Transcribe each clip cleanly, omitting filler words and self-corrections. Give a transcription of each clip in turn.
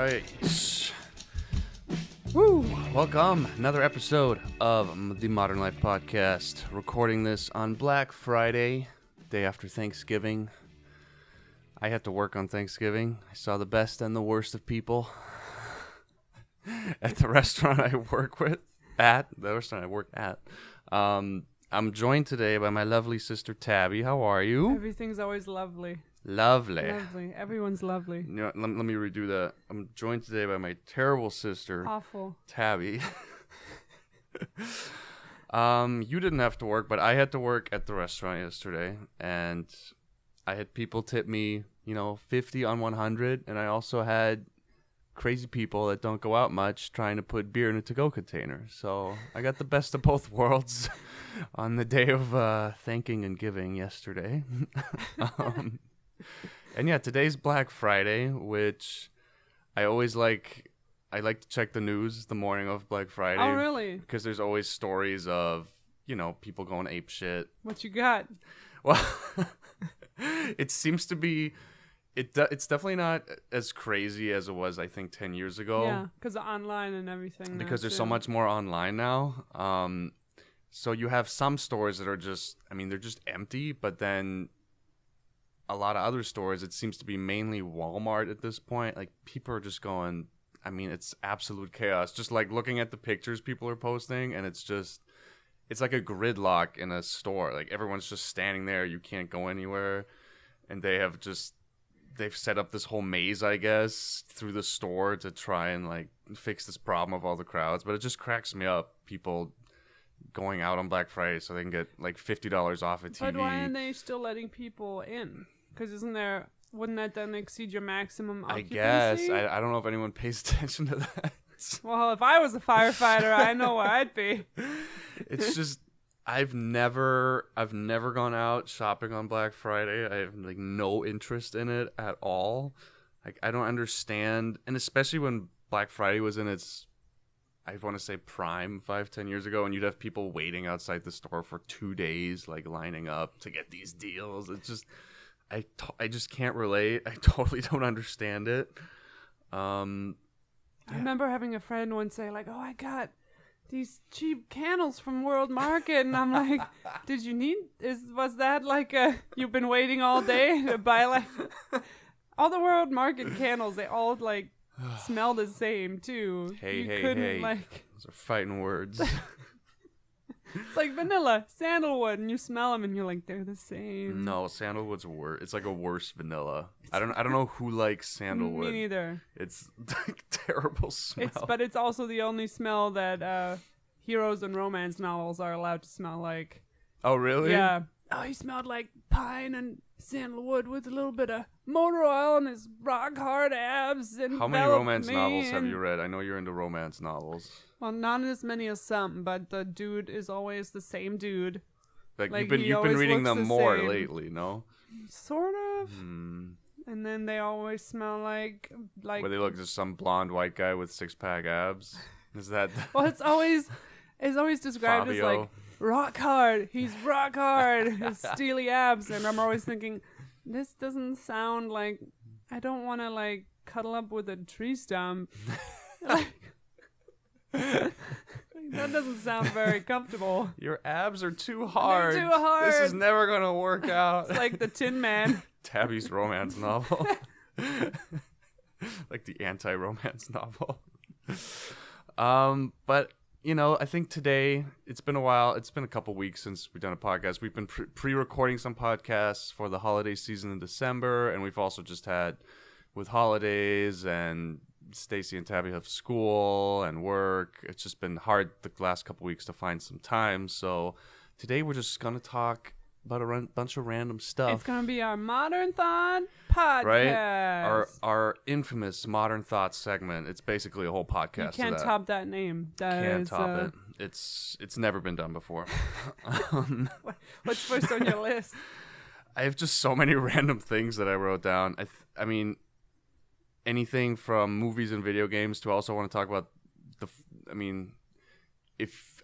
right. Woo! Welcome. Another episode of the Modern Life Podcast. Recording this on Black Friday, day after Thanksgiving. I had to work on Thanksgiving. I saw the best and the worst of people at the restaurant I work at. I'm joined today by my lovely sister Tabby. How are you? Everything's always lovely. Lovely. Everyone's lovely. You know, let me redo that. I'm joined today by my terrible sister, Awful. Tabby. You didn't have to work, but I had to work at the restaurant yesterday, and I had people tip me, 50 on 100, and I also had crazy people that don't go out much trying to put beer in a to-go container. So I got the best of both worlds on the day of thanking and giving yesterday. And yeah, today's Black Friday, which I like to check the news the morning of Black Friday. Oh, really? Because there's always stories of, people going ape shit. What you got? Well, it seems to be, it's definitely not as crazy as it was, I think, 10 years ago. Yeah, because of online and everything. Because there's so much more online now. So you have some stores that are they're just empty, but then a lot of other stores, it seems to be mainly Walmart at this point. Like, people are just going, it's absolute chaos. Just like looking at the pictures people are posting, and it's like a gridlock in a store. Like, everyone's just standing there. You can't go anywhere. And they've set up this whole maze, I guess, through the store to try and fix this problem of all the crowds. But it just cracks me up. People going out on Black Friday so they can get $50 off a TV. But why aren't they still letting people in? Because wouldn't that then exceed your maximum occupancy? I guess. I don't know if anyone pays attention to that. Well, if I was a firefighter, I know where I'd be. It's just, I've never gone out shopping on Black Friday. I have no interest in it at all. I don't understand, and especially when Black Friday was in its, I want to say, prime 5-10 years ago, and you'd have people waiting outside the store for 2 days, lining up to get these deals. It's just, I just can't relate. I totally don't understand it. I remember having a friend once say, oh, I got these cheap candles from World Market, and I'm like, did you was that you've been waiting all day to buy all the World Market candles? They all smell the same too. Hey, those are fighting words. It's like vanilla, sandalwood, and you smell them and you're like, they're the same. No, sandalwood's worse. It's a worse vanilla. I don't know who likes sandalwood. Me neither. It's terrible smell. But it's also the only smell that heroes and romance novels are allowed to smell like. Oh, really? Yeah. Oh, he smelled like pine and sandalwood with a little bit of motor oil and his rock hard abs. And how many romance novels have you read? I know you're into romance novels. Well, not as many as some, but the dude is always the same dude. You've been reading them more lately, no? Sort of. And then they always smell like. Where they look just some blonde white guy with 6-pack abs. Is that? Well, it's always described Fabio. As rock hard. He's rock hard. His steely abs, and I'm always thinking, this doesn't sound like. I don't want to cuddle up with a tree stump. That doesn't sound very comfortable. Your abs are too hard. They're too hard. This is never going to work out. It's like the Tin Man. Tabby's romance novel. Like the anti-romance novel. But, I think today, it's been a while. It's been a couple weeks since we've done a podcast. We've been pre-recording some podcasts for the holiday season in December, and we've also just had, with holidays and Stacy and Tabby have school and work. It's just been hard the last couple weeks to find some time. So today we're just going to talk about a bunch of random stuff. It's going to be our Modern Thought podcast. Right? Our infamous Modern Thought segment. It's basically a whole podcast. You can't top that name. Can't top it. It's never been done before. What's first on your list? I have just so many random things that I wrote down. I mean, anything from movies and video games to also want to talk about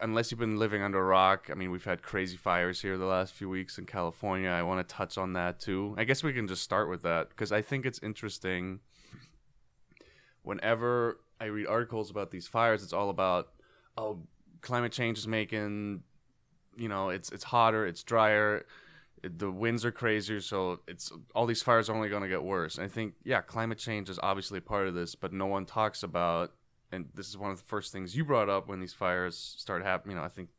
unless you've been living under a rock, we've had crazy fires here the last few weeks in California. I want to touch on that too. I guess we can just start with that because I think it's interesting whenever I read articles about these fires, it's all about, oh, climate change is making, it's hotter, it's drier, the winds are crazier, so it's all these fires are only going to get worse. And I think, yeah, climate change is obviously a part of this, but no one talks about, and this is one of the first things you brought up when these fires started happening, I think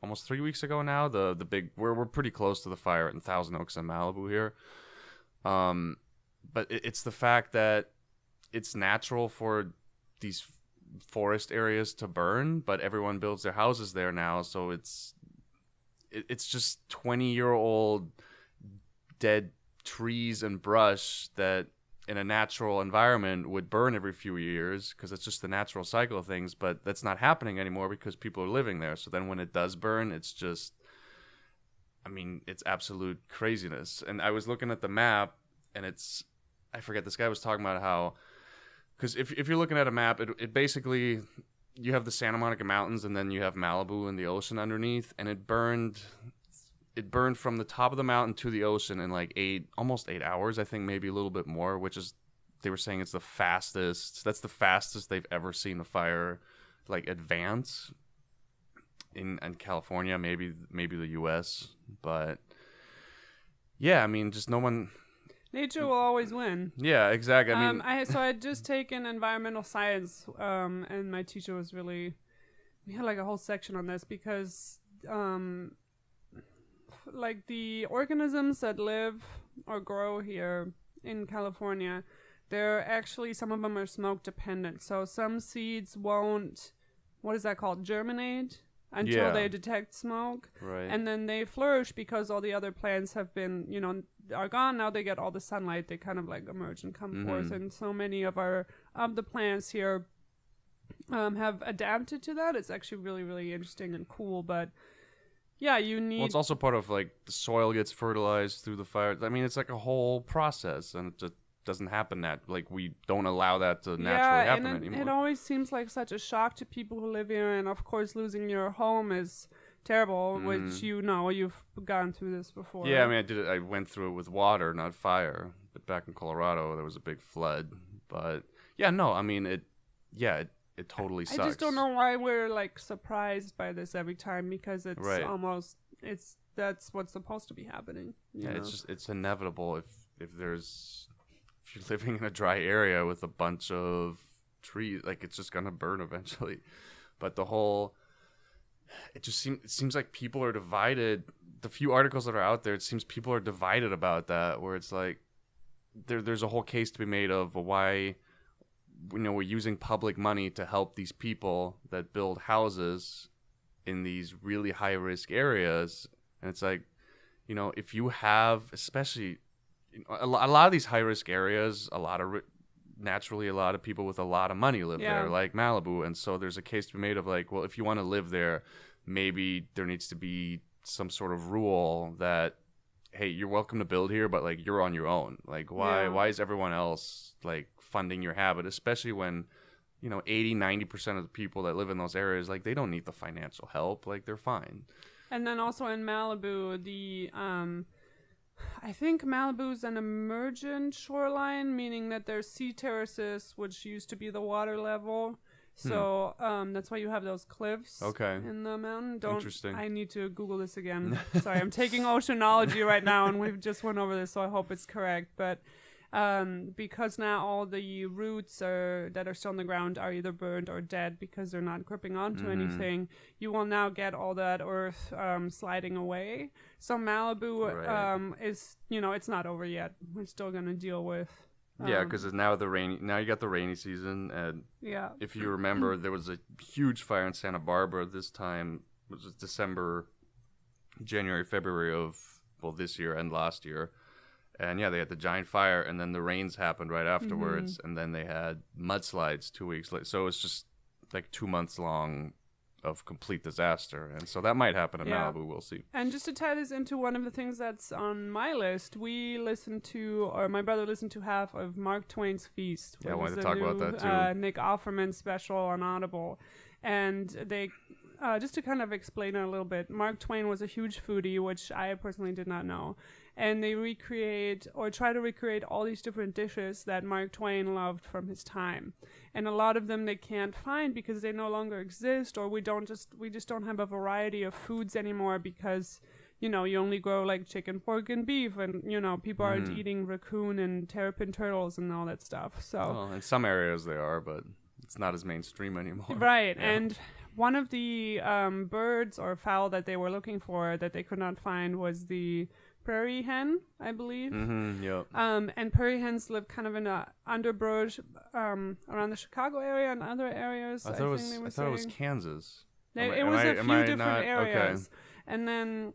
almost 3 weeks ago now, the big, we're pretty close to the fire in Thousand Oaks and Malibu here. But it's the fact that it's natural for these forest areas to burn, but everyone builds their houses there now, so it's just 20-year-old dead trees and brush that in a natural environment would burn every few years because it's just the natural cycle of things, but that's not happening anymore because people are living there. So then when it does burn, it's just, it's absolute craziness. And I was looking at the map, and I forget, this guy was talking about how, because if you're looking at a map, it basically, you have the Santa Monica Mountains, and then you have Malibu and the ocean underneath, and it burned from the top of the mountain to the ocean in like almost 8 hours, I think, maybe a little bit more, which is, they were saying it's the fastest they've ever seen a fire like advance in California, maybe the US. But yeah, just no one. Nature will always win. Yeah, exactly. I had just taken environmental science, and my teacher was we had like a whole section on this because, like the organisms that live or grow here in California, they're actually, some of them are smoke dependent. So some seeds won't, what is that called, germinate until they detect smoke. Right. And then they flourish because all the other plants have been, are gone. Now they get all the sunlight. They kind of like emerge and come forth. And so many of the plants here have adapted to that. It's actually really, really interesting and cool. But yeah, you need. Well, it's also part of like the soil gets fertilized through the fire. It's like a whole process, and it just doesn't happen we don't allow that to naturally happen anymore. It always seems like such a shock to people who live here, and of course, losing your home is terrible, which you've gone through this before. Yeah, I did it. I went through it with water, not fire. But back in Colorado, there was a big flood. But yeah, no, it totally sucks. I just don't know why we're like surprised by this every time, because it's almost that's what's supposed to be happening. You know? It's inevitable if you're living in a dry area with a bunch of trees, like it's just gonna burn eventually. But it seems like people are divided. The few articles that are out there, it seems people are divided about that, where it's like there's a whole case to be made of why we're using public money to help these people that build houses in these really high risk areas. And it's like, if you have, especially a lot of these high risk areas, naturally a lot of people with a lot of money live there, like Malibu. And so there's a case to be made of like, well, if you want to live there, maybe there needs to be some sort of rule that, hey, you're welcome to build here, but like you're on your own. Like why is everyone else like funding your habit, especially when 80-90% of the people that live in those areas, like they don't need the financial help, like they're fine. And then also in Malibu, I think Malibu's an emergent shoreline, meaning that there's sea terraces, which used to be the water level. So that's why you have those cliffs in the mountain. Interesting. I need to Google this again. Sorry, I'm taking oceanology right now, and we've just went over this, so I hope it's correct. But because now all the roots that are still on the ground are either burned or dead because they're not gripping onto anything, you will now get all that earth sliding away. So Malibu is, it's not over yet. We're still going to deal with. Because now you got the rainy season, and if you remember, there was a huge fire in Santa Barbara this time. It was December, January, February of this year and last year. And they had the giant fire, and then the rains happened right afterwards, and then they had mudslides 2 weeks later. So it's just like 2 months long of complete disaster. And so that might happen in Malibu. We'll see. And just to tie this into one of the things that's on my list, my brother listened to half of Mark Twain's Feast. Yeah, I wanted to talk about that too. Nick Offerman special on Audible. And they, just to kind of explain it a little bit, Mark Twain was a huge foodie, which I personally did not know. and they recreate or try to recreate all these different dishes that Mark Twain loved from his time. And a lot of them they can't find because they no longer exist, or we just don't have a variety of foods anymore because, you know, you only grow like chicken, pork, and beef, and, you know, people aren't eating raccoon and terrapin turtles and all that stuff. So well, in some areas they are, but it's not as mainstream anymore. Right, Yeah. and one of the birds or fowl that they were looking for that they could not find was the prairie hen, I believe. Yep. And prairie hens live kind of in a underbrush around the Chicago area and other areas. I thought it was Kansas. It was a few different areas. Okay. And then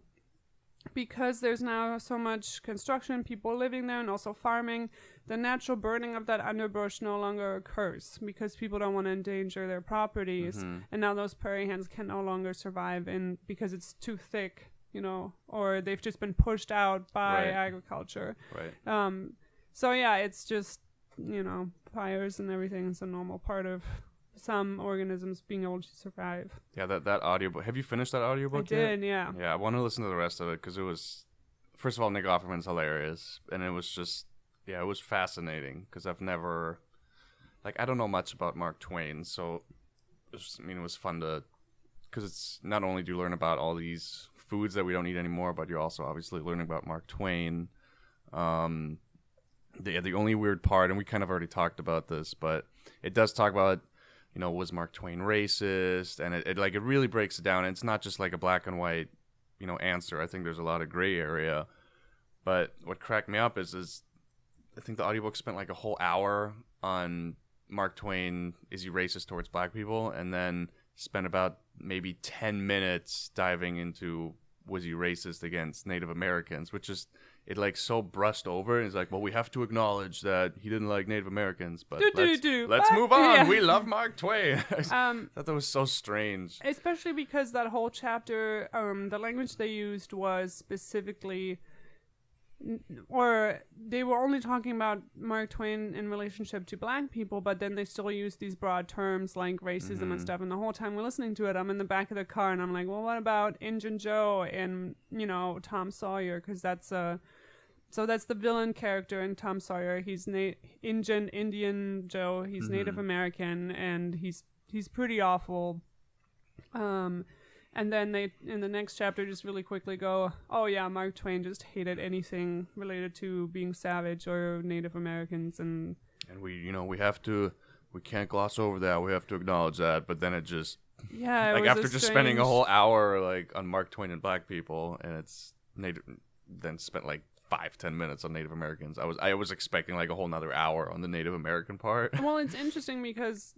because there's now so much construction, people living there, and also farming, the natural burning of that underbrush no longer occurs because people don't want to endanger their properties. And now those prairie hens can no longer survive because it's too thick, you know, or they've just been pushed out by agriculture. Right. So yeah, it's just, you know, fires and everything is a normal part of some organisms being able to survive. Yeah, that audiobook. Have you finished that audiobook yet? I did, yeah. Yeah, I want to listen to the rest of it because it was, first of all, Nick Offerman's hilarious, and it was just, yeah, it was fascinating because I've never, like, I don't know much about Mark Twain, so it was fun to, because it's not only do you learn about all these foods that we don't eat anymore, but you're also obviously learning about Mark Twain. The only weird part, and we kind of already talked about this, but it does talk about, you know, was Mark Twain racist? And it really breaks it down. And it's not just like a black and white, you know, answer. I think there's a lot of gray area. But what cracked me up is I think the audiobook spent like a whole hour on Mark Twain, is he racist towards black people? And then spent about maybe 10 minutes diving into, was he racist against Native Americans? Which is, it like so brushed over. And it's like, well, we have to acknowledge that he didn't like Native Americans, but let's move on. Yeah. We love Mark Twain. I thought that was so strange. Especially because that whole chapter, the language they used was specifically, or they were only talking about Mark Twain in relationship to black people, but then they still used these broad terms like racism and stuff. And the whole time we're listening to it, I'm in the back of the car and I'm like, well, what about Injun Joe and, you know, Tom Sawyer? Because that's the villain character in Tom Sawyer. He's Indian Joe. He's Native American, and he's pretty awful. And then they, in the next chapter, just really quickly go, oh yeah, Mark Twain just hated anything related to being savage or Native Americans, and we can't gloss over that. We have to acknowledge that. But then it just, yeah, like after just spending a whole hour like on Mark Twain and black people, and it's then spent like 5-10 minutes on Native Americans. I was expecting like a whole nother hour on the Native American part. Well, it's interesting because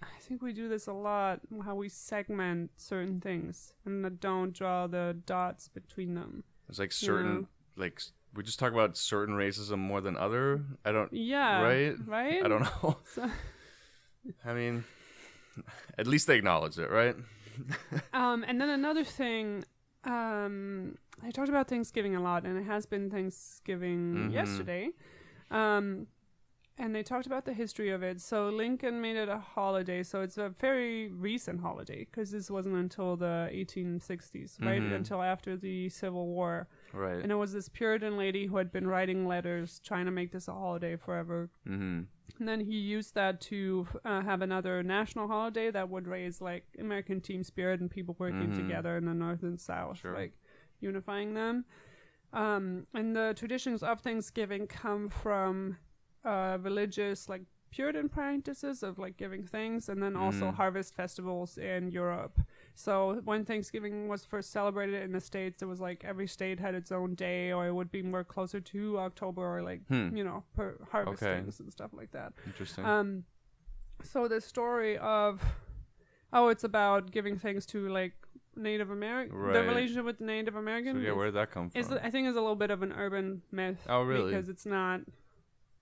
I think we do this a lot, how we segment certain things and don't draw the dots between them. It's like certain, like, we just talk about certain racism more than other. Yeah. Right? I don't know. I mean, at least they acknowledge it, right? And then another thing, I talked about Thanksgiving a lot, and it has been Thanksgiving yesterday. And they talked about the history of it. So Lincoln made it a holiday. So it's a very recent holiday because this wasn't until the 1860s, right? Until after the Civil War. Right. And it was this Puritan lady who had been writing letters trying to make this a holiday forever. And then he used that to have another national holiday that would raise like American team spirit and people working together in the North and South, like unifying them. And the traditions of Thanksgiving come from religious like Puritan practices of like giving thanks, and then also harvest festivals in Europe. So when Thanksgiving was first celebrated in the States, it was like every state had its own day, or it would be more closer to October, or like you know, per harvestings and stuff like that. Interesting. So the story of it's about giving thanks to like Native American, the relationship with the Native Americans. So yeah, where did that come from? I think is a little bit of an urban myth. Oh, really? Because it's not.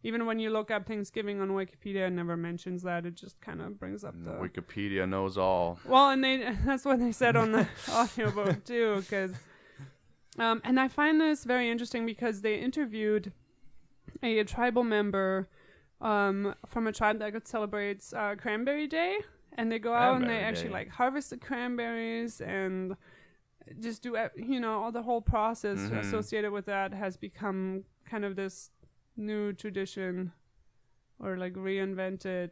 Even when you look up Thanksgiving on Wikipedia, it never mentions that. It just kind of brings up the... Wikipedia knows all. Well, and that's what they said on the audiobook, too. And I find this very interesting because they interviewed a tribal member from a tribe that celebrates Cranberry Day. And they go out and they actually, like, harvest the cranberries. And just do, all the whole process Mhm. associated with that has become kind of this new tradition, or like reinvented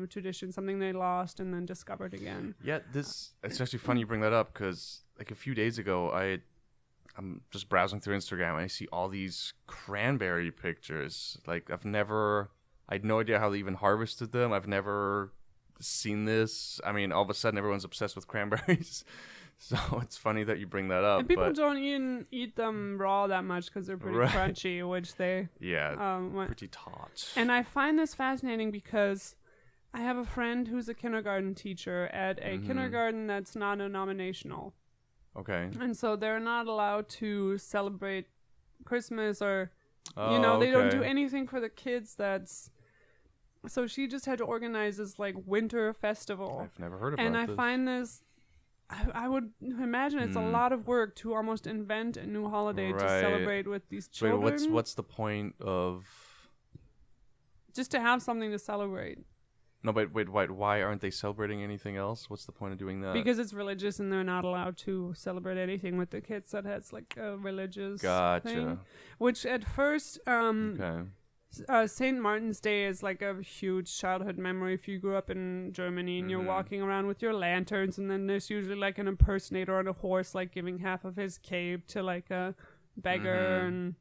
tradition, something they lost and then discovered again. Yeah, it's actually funny you bring that up, because like a few days ago, I'm just browsing through Instagram and I see all these cranberry pictures. Like I had no idea how they even harvested them. I've never seen this. I mean, all of a sudden everyone's obsessed with cranberries. So it's funny that you bring that up. And people don't even eat them raw that much because they're pretty crunchy, which they pretty taut. And I find this fascinating because I have a friend who's a kindergarten teacher at a kindergarten that's non-denominational. Okay. And so they're not allowed to celebrate Christmas or, they don't do anything for the kids so she just had to organize this like winter festival. I've never heard about this. And I find this, I would imagine it's a lot of work to almost invent a new holiday to celebrate with these children. Wait, what's the point of... Just to have something to celebrate. No, but wait, why aren't they celebrating anything else? What's the point of doing that? Because it's religious and they're not allowed to celebrate anything with the kids that has like a religious thing. Which at first, St. Martin's Day is like a huge childhood memory if you grew up in Germany and you're walking around with your lanterns, and then there's usually like an impersonator on a horse like giving half of his cape to like a beggar, and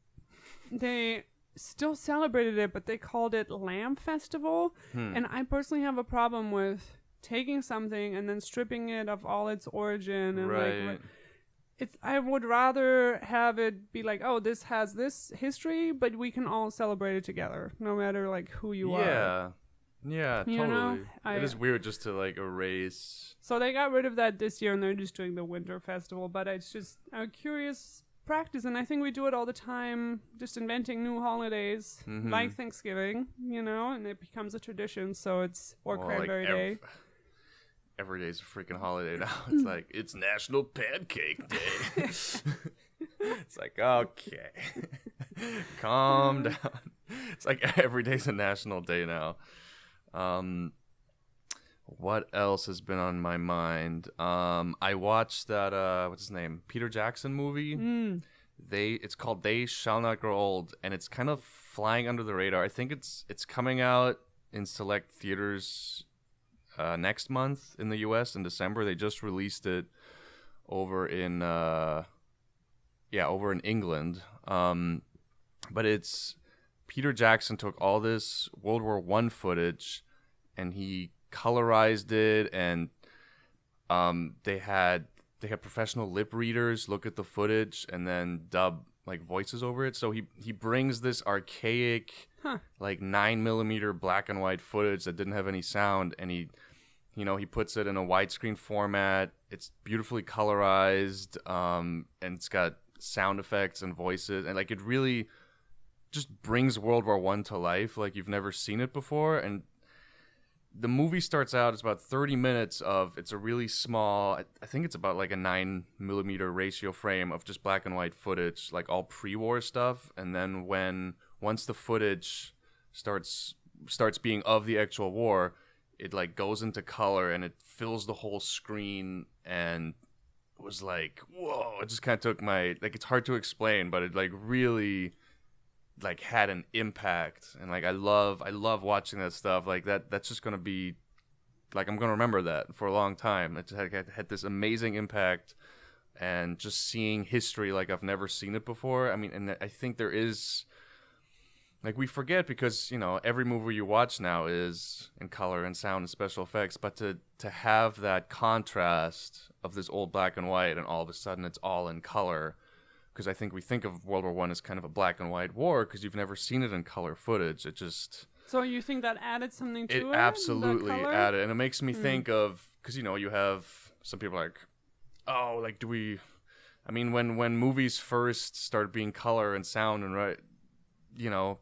they still celebrated it, but they called it Lamb Festival. And I personally have a problem with taking something and then stripping it of all its origin, and I would rather have it be like, oh, this has this history, but we can all celebrate it together, no matter like who you are. Yeah, totally. It is weird just to like erase. So they got rid of that this year, and they're just doing the winter festival. But it's just a curious practice, and I think we do it all the time, just inventing new holidays like Thanksgiving, and it becomes a tradition. So it's Cranberry Day. Every day's a freaking holiday now. It's like, it's National Pancake Day. It's like, okay. Calm down. It's like every day's a national day now. What else has been on my mind? I watched that, what's his name? Peter Jackson movie. It's called They Shall Not Grow Old, and it's kind of flying under the radar. I think it's coming out in select theaters next month in the US in December. They just released it over in England. But it's Peter Jackson took all this World War I footage and he colorized it, and they had professional lip readers look at the footage and then dub like voices over it. So he brings this archaic like 9mm black and white footage that didn't have any sound, and he puts it in a widescreen format. It's beautifully colorized, and it's got sound effects and voices, and like it really just brings World War I to life like you've never seen it before. And the movie starts out, it's about 30 minutes of, it's a really small, I think it's about like a 9mm ratio frame of just black and white footage, like all pre-war stuff. And then once the footage starts being of the actual war, it like goes into color and it fills the whole screen, and it was like, whoa, it just kind of took it's hard to explain, but it like really like had an impact. And like I love watching that stuff. Like that's just gonna be like, I'm gonna remember that for a long time. It just had this amazing impact, and just seeing history like I've never seen it before. I mean, and I think there is, like, we forget because every movie you watch now is in color and sound and special effects, but to have that contrast of this old black and white and all of a sudden it's all in color. Because I think we think of World War I as kind of a black and white war because you've never seen it in color footage. It just... So you think that added something to it? It absolutely added. And it makes me think of... Because, you have some people like, oh, like, do we... I mean, when movies first started being color and sound and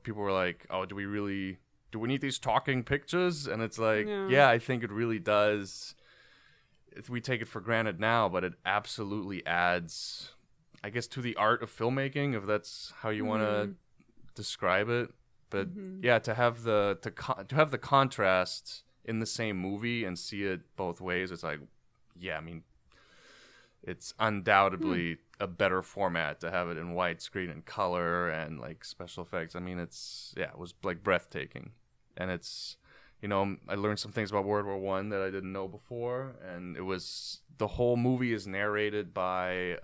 people were like, oh, do we need these talking pictures? And it's like, yeah, I think it really does. We take it for granted now, but it absolutely adds... I guess to the art of filmmaking, if that's how you want to describe it. But yeah, to have the contrast in the same movie and see it both ways, it's like, yeah, I mean, it's undoubtedly a better format to have it in widescreen and color and like special effects. I mean, it was like breathtaking, and it's, you know, I learned some things about World War One that I didn't know before, and the whole movie is narrated by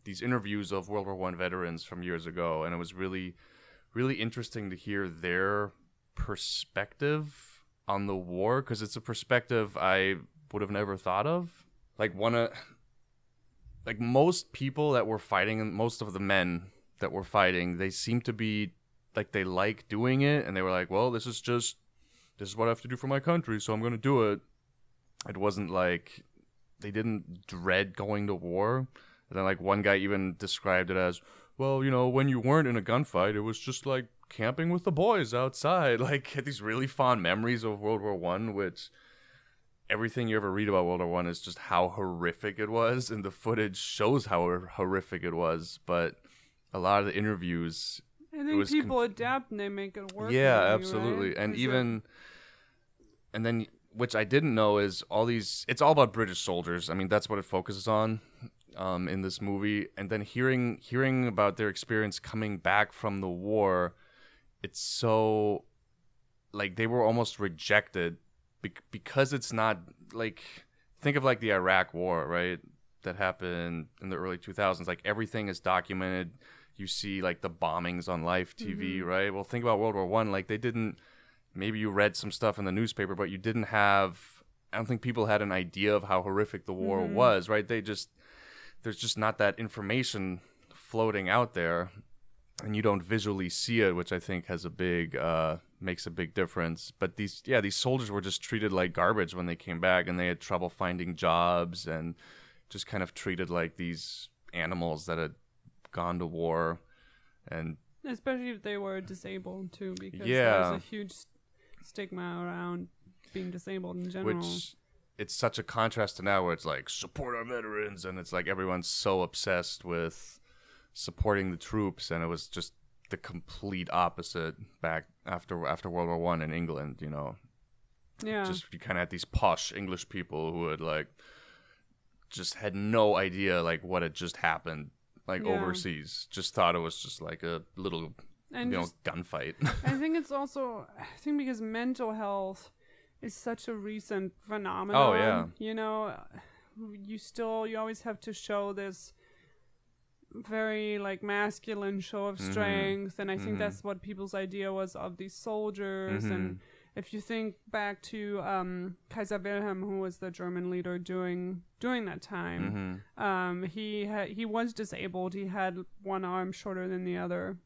these interviews of World War One veterans from years ago, and it was really, really interesting to hear their perspective on the war, because it's a perspective I would have never thought of. Like most people that were fighting, and most of the men that were fighting, they seem to be like they like doing it, and they were like, well, this is what I have to do for my country, so I'm going to do it. It wasn't like they didn't dread going to war. And then like one guy even described it as, well, you know, when you weren't in a gunfight, it was just like camping with the boys outside. Like, had these really fond memories of World War One, which everything you ever read about World War One is just how horrific it was, and the footage shows how horrific it was. But a lot of the interviews, I think people adapt and they make it work. Yeah, maybe, absolutely. Right? And then, which I didn't know, is it's all about British soldiers. I mean, that's what it focuses on in this movie. And then hearing about their experience coming back from the war, it's so, like, they were almost rejected because it's not, like, think of like the Iraq War, right? That happened in the early 2000s. Like, everything is documented. You see like the bombings on live TV, right? Well, think about World War One. Like, they didn't. Maybe you read some stuff in the newspaper, but you didn't have. I don't think people had an idea of how horrific the war was, right? There's just not that information floating out there, and you don't visually see it, which I think has makes a big difference. But these soldiers were just treated like garbage when they came back, and they had trouble finding jobs, and just kind of treated like these animals that had gone to war. And especially if they were disabled too, because there's a huge stigma around being disabled in general. Which, it's such a contrast to now, where it's like, support our veterans, and it's like everyone's so obsessed with supporting the troops, and it was just the complete opposite back after World War One in England. You know, just you kind of had these posh English people who had like just had no idea like what had just happened. Like overseas, just thought it was just like a little, gunfight. I think it's also, because mental health is such a recent phenomenon. Oh yeah. You know, you always have to show this very like masculine show of strength, and I think that's what people's idea was of these soldiers. And if you think back to Kaiser Wilhelm, who was the German leader during that time, he was disabled. He had one arm shorter than the other.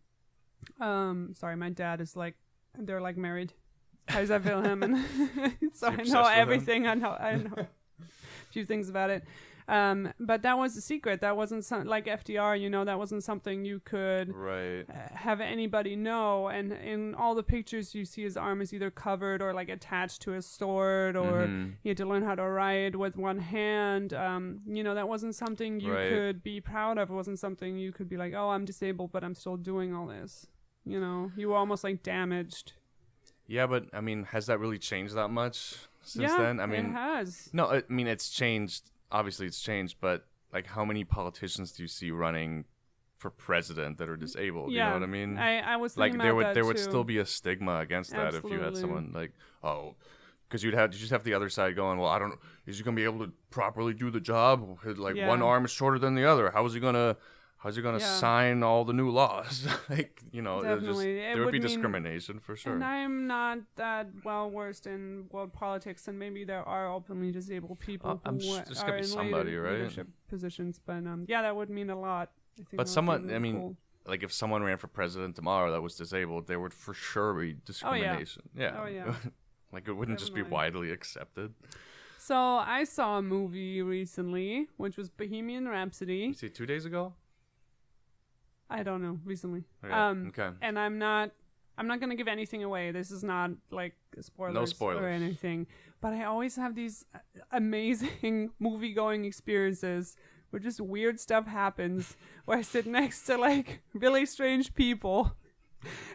Sorry, my dad is like, they're like married, Kaiser Wilhelm, and so I know everything. I know a few things about it. But that was a secret. That wasn't like FDR, you know, that wasn't something you could have anybody know. And in all the pictures, you see his arm is either covered or like attached to his sword, or he had to learn how to ride with one hand. You know, that wasn't something you could be proud of. It wasn't something you could be like, oh, I'm disabled, but I'm still doing all this. You know, you were almost like damaged. Yeah, but I mean, has that really changed that much since then? I mean, it has. No, I mean, it's changed. Obviously it's changed, but like, how many politicians do you see running for president that are disabled? Yeah. You know what I mean? I was like, thinking about there that would too. still be a stigma against that. Absolutely. If you had someone like, because you just have the other side going, well, I don't know, is he gonna be able to properly do the job? Like, one arm is shorter than the other. How's he gonna sign all the new laws? Like, you know, there would be discrimination for sure. And I'm not that well versed in world politics, and maybe there are openly disabled people who are in leadership positions. But that would mean a lot. I think. But someone, I mean, cool. Like, if someone ran for president tomorrow that was disabled, there would for sure be discrimination. Oh yeah. Like, it wouldn't just be widely accepted. So I saw a movie recently, which was Bohemian Rhapsody. You see, 2 days ago? I don't know, recently. Okay. And I'm not going to give anything away. This is not like spoilers, no spoilers or anything. But I always have these amazing movie-going experiences where just weird stuff happens, where I sit next to like really strange people.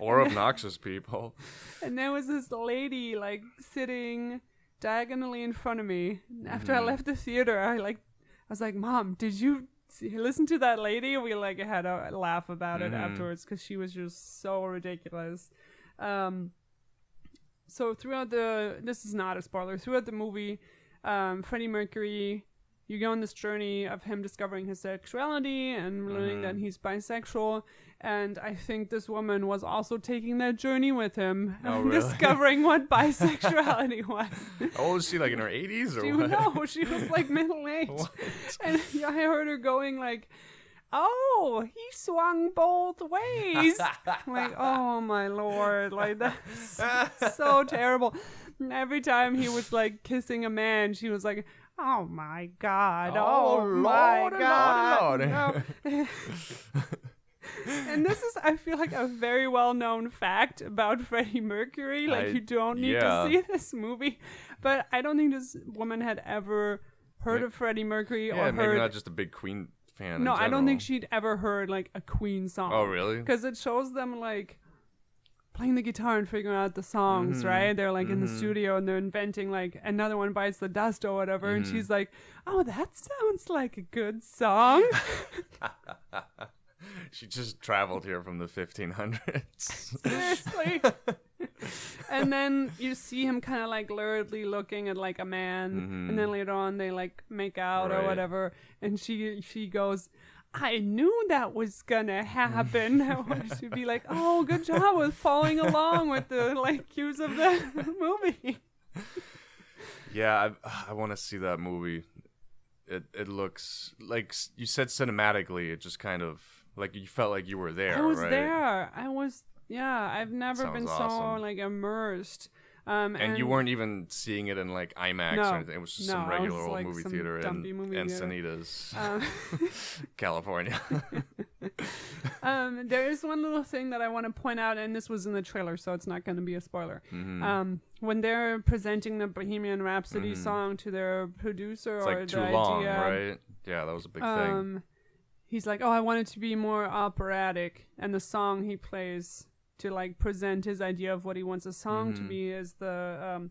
Or obnoxious people. And there was this lady like sitting diagonally in front of me. And after I left the theater, was like, Mom, did you listen to that lady? We like had a laugh about it afterwards because she was just so ridiculous. So throughout this is not a spoiler, throughout the movie, Freddie Mercury, you go on this journey of him discovering his sexuality and learning that he's bisexual. And I think this woman was also taking that journey with him, discovering what bisexuality was. How old is she, like in her 80s or what? No, she was like middle-aged. And I heard her going like, oh, he swung both ways. Like, oh my Lord, like that's so terrible. And every time he was like kissing a man, she was like, oh my God, oh my Lord, God. Lord. No. And this is, I feel like, a very well-known fact about Freddie Mercury. Like, you don't need to see this movie. But I don't think this woman had ever heard of Freddie Mercury or maybe heard... not just a big Queen fan. No, in I don't think general. she'd ever heard, like, a Queen song. Oh, really? Because it shows them, like, playing the guitar and figuring out the songs, right? They're, like, in the studio and they're inventing, like, Another One Bites the Dust or whatever. And she's like, oh, that sounds like a good song. She just traveled here from the 1500s. Seriously. And then you see him kind of like luridly looking at like a man, and then later on they like make out or whatever, and she goes, I knew that was gonna happen. She'd be like, oh, good job with following along with the like cues of the movie. Yeah, I want to see that movie. It looks like you said cinematically. It just kind of like you felt like you were there. I was right? there. I've never been awesome. so like immersed. And you weren't even seeing it in like IMAX or anything. It was just some regular old movie theater in Encinitas, California. There is one little thing that I want to point out, and this was in the trailer, so it's not going to be a spoiler. When they're presenting the Bohemian Rhapsody song to their producer, It's or like the too long, idea, right? Yeah, that was a big thing. He's like, oh, I want it to be more operatic, and the song he plays to like present his idea of what he wants a song to be is the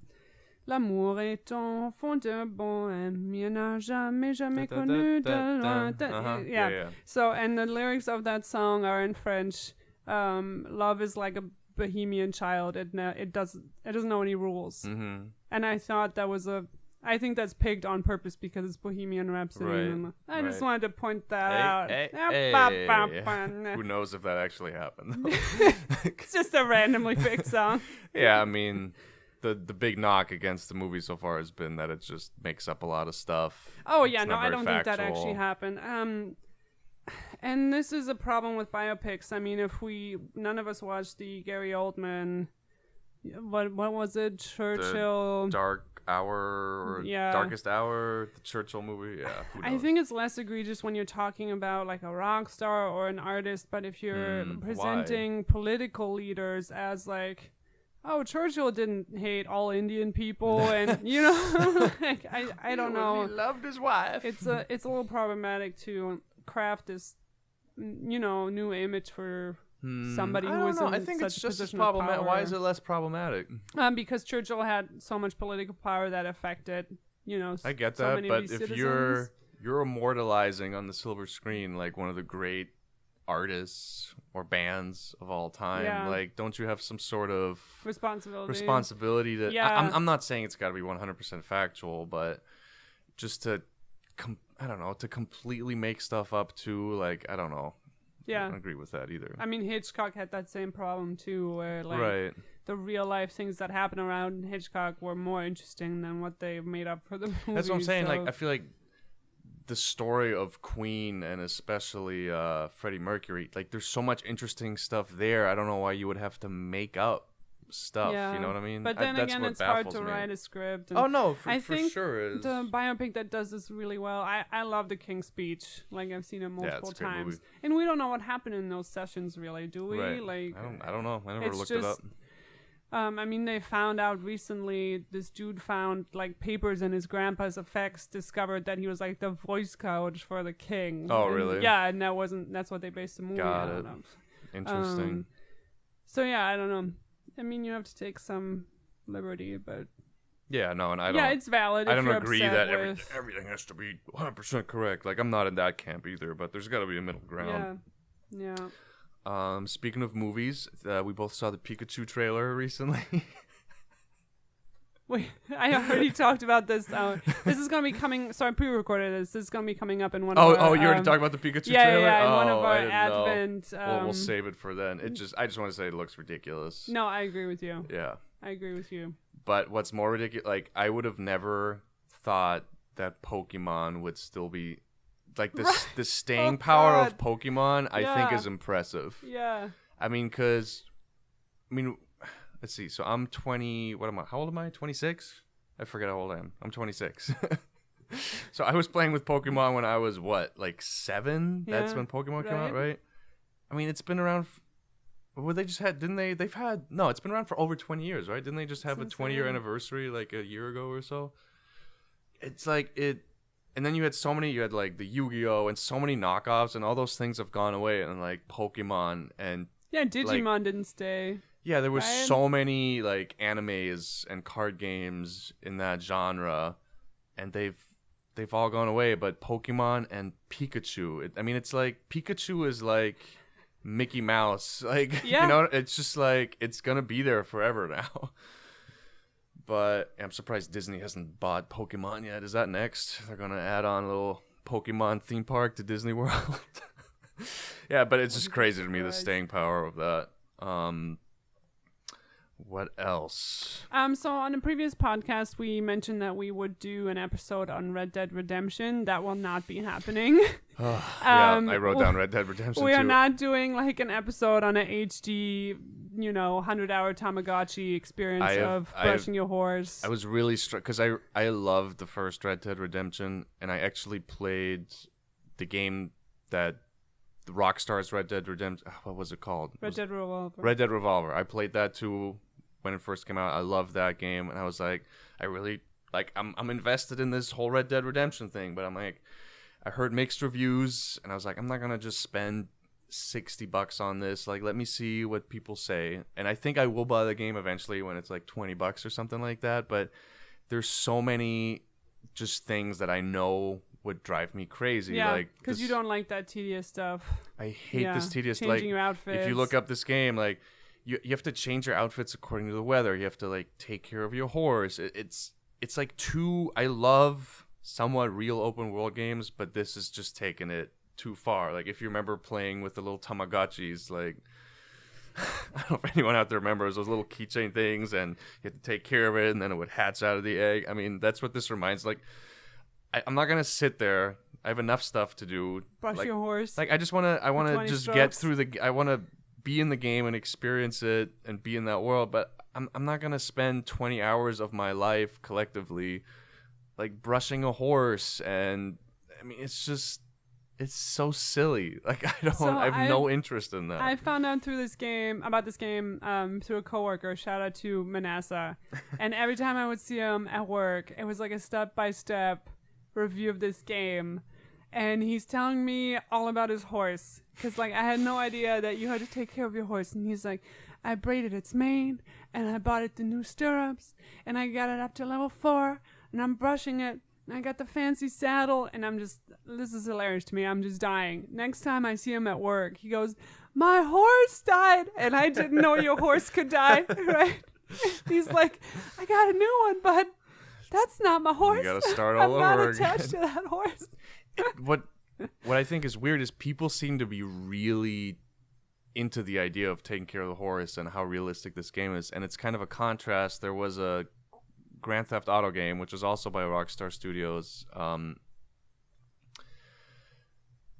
L'amour est un fond de bohème, il n'a jamais connu de loin. Yeah. So, and the lyrics of that song are in French. Love is like a Bohemian child. It doesn't know any rules. And I thought that was I think that's picked on purpose because it's Bohemian Rhapsody. Right. And I just wanted to point that out. Who knows if that actually happened? It's just a randomly picked song. Yeah, I mean, the big knock against the movie so far has been that it just makes up a lot of stuff. Oh yeah, It's no, not I very don't think that factual. actually happened. And this is a problem with biopics. I mean, none of us watched the Gary Oldman. What was it? Churchill. Dark Hour or Darkest Hour, the Churchill movie. Yeah, who knows? I think it's less egregious when you're talking about like a rock star or an artist, but if you're presenting political leaders as like, oh, Churchill didn't hate all Indian people, and you know, like, I don't know. He loved his wife. It's a little problematic to craft this, new image for somebody who is in I think such it's a just as position of problematic. power. Why is it less problematic? Because Churchill had so much political power that affected, I get so that, many but of these if citizens. you're immortalizing on the silver screen like one of the great artists or bands of all time, like don't you have some sort of responsibility to? I'm not saying it's got to be 100% factual, but just to to completely make stuff up too. Like I don't know. Yeah, I don't agree with that either. I mean, Hitchcock had that same problem too, where like the real life things that happen around Hitchcock were more interesting than what they made up for the movie. That's what I'm saying. Like I feel like the story of Queen and especially Freddie Mercury, like there's so much interesting stuff there. I don't know why you would have to make up stuff. You know what I mean? But then again, it's hard to write a script. And I think sure is. The biopic that does this really well. I love The King's Speech. Like I've seen it multiple times, and we don't know what happened in those sessions, really, do we? Right. Like I don't know. I never looked it up. I mean, they found out recently. This dude found like papers in his grandpa's effects. Discovered that he was like the voice coach for the king. Oh, really? Yeah, and that's what they based the movie on. Interesting. So yeah, I don't know. I mean, you have to take some liberty, but Yeah, no, and Yeah, it's valid. I if don't you're agree upset that with... everything has to be 100% correct. Like, I'm not in that camp either, but there's got to be a middle ground. Yeah. Speaking of movies, we both saw the Pikachu trailer recently. Wait, I already talked about this. This is going to be coming... So I pre-recorded this. This is going to be coming up in one of our... Oh, you already talked about the Pikachu trailer? Yeah, in oh, one of our I didn't Advent... know. Well, we'll save it for then. I just want to say it looks ridiculous. No, I agree with you. Yeah. I agree with you. But what's more ridiculous... Like, I would have never thought that Pokemon would still be... Like, the staying power of Pokemon, I think, is impressive. Yeah. I mean, let's see. So I'm 20. What am I? How old am I? 26? I forget how old I am. I'm 26. So I was playing with Pokemon when I was, like 7? Yeah, That's when Pokemon came out, right? I mean, it's been around... Well, they just had... Didn't they... They've had... No, it's been around for over 20 years, right? Didn't they just have a 20-year anniversary, like, a year ago or so? It's like it... And then you had so many... You had, like, the Yu-Gi-Oh! And so many knockoffs, and all those things have gone away. And, like, Pokemon and... Yeah, Digimon didn't stay. Yeah, there was so many, like, animes and card games in that genre. And they've all gone away. But Pokemon and Pikachu... it's like... Pikachu is, like... Mickey Mouse. Like, you know, it's just, like... It's gonna be there forever now. But I'm surprised Disney hasn't bought Pokemon yet. Is that next? They're going to add on a little Pokemon theme park to Disney World. Yeah, but it's just crazy to me, the staying power of that. What else? So on a previous podcast, we mentioned that we would do an episode on Red Dead Redemption. That will not be happening. Yeah, I wrote down Red Dead Redemption We too. are not doing like an episode on an HD, 100-hour Tamagotchi experience of brushing your horse. I was really struck because I loved the first Red Dead Redemption, and I actually played the game that the Rockstar's Red Dead Redemption. What was it called? Red Dead Revolver. Red Dead Revolver. I played that too when it first came out. I loved that game, and I was like, I really like. I'm invested in this whole Red Dead Redemption thing, but I'm like, I heard mixed reviews, and I was like, I'm not gonna just spend $60 on this. Like, let me see what people say, and I think I will buy the game eventually when it's like $20 or something like that. But there's so many just things that I know would drive me crazy. Yeah, like because you don't like that tedious stuff. I hate this tedious. Changing like your outfits. If you look up this game, like you have to change your outfits according to the weather. You have to like take care of your horse. It's like too. I love somewhat real open world games, but this is just taking it too far. Like if you remember playing with the little Tamagotchis, like I don't know if anyone out there remembers those little keychain things, and you have to take care of it, and then it would hatch out of the egg. I mean, that's what this reminds. Like, I'm not gonna sit there. I have enough stuff to do. Brush your horse. Like I wanna just get through the. I wanna be in the game and experience it and be in that world. But I'm not gonna spend 20 hours of my life collectively, like brushing a horse. And I mean, it's so silly. Like I have no interest in that. I found out about this game through a coworker. Shout out to Manassa. And every time I would see him at work, it was like a step-by-step review of this game. And he's telling me all about his horse. Because like I had no idea that you had to take care of your horse. And he's like, I braided its mane, and I bought it the new stirrups, and I got it up to level 4, and I'm brushing it. I got the fancy saddle, and this is hilarious to me. I'm just dying. Next time I see him at work, he goes, my horse died, and I didn't know your horse could die, right? He's like, I got a new one, but that's not my horse. You gotta start all over again. I'm not attached to that horse. What I think is weird is people seem to be really into the idea of taking care of the horse and how realistic this game is, and it's kind of a contrast. There was a Grand Theft Auto game, which was also by Rockstar Studios. I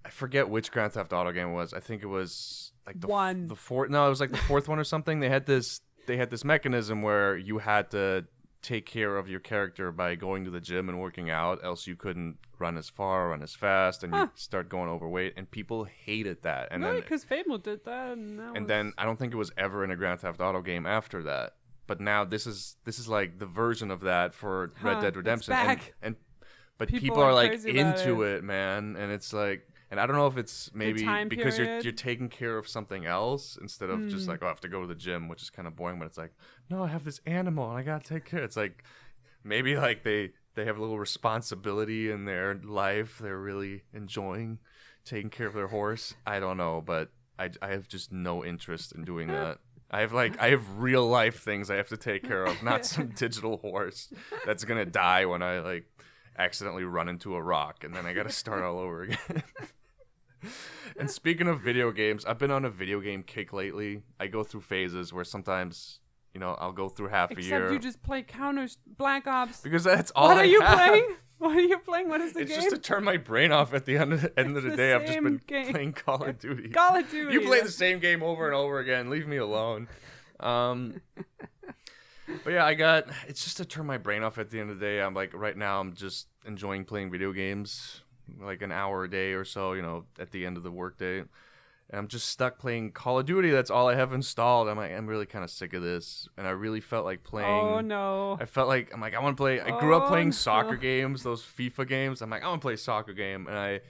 forget which Grand Theft Auto game it was. I think it was like the fourth. No, it was like the fourth one or something. They had this mechanism where you had to take care of your character by going to the gym and working out, else you couldn't run as far, run as fast, and you start going overweight. And people hated that. And really, because Fable did that. And then I don't think it was ever in a Grand Theft Auto game after that. But now this is like the version of that for Red Dead Redemption. It's back. But people are like into it, man. And it's like, and I don't know if it's maybe because you're taking care of something else instead of just like, oh, I have to go to the gym, which is kind of boring. But it's like, no, I have this animal and I gotta take care. It's like Maybe like they have a little responsibility in their life. They're really enjoying taking care of their horse. I don't know, but I have just no interest in doing that. I have real life things I have to take care of, not some digital horse that's gonna die when I like accidentally run into a rock, and then I gotta start all over again. And speaking of video games, I've been on a video game kick lately. I go through phases where sometimes, I'll go through half a year. Except you just play Black Ops. Because that's all What are you have. playing? What are you playing? What is the game? It's just to turn my brain off at the end of the day. I've just been game. playing Call of Duty. Call of Duty. You play the same game over and over again. Leave me alone. But yeah, it's just to turn my brain off at the end of the day. I'm like, right now, I'm just enjoying playing video games, like an hour a day or so, at the end of the workday. And I'm just stuck playing Call of Duty. That's all I have installed. I'm like, I'm really kind of sick of this. And I really felt like playing. Oh, no. I felt like, I want to play. I grew up playing soccer games, those FIFA games. I'm like, I want to play a soccer game. And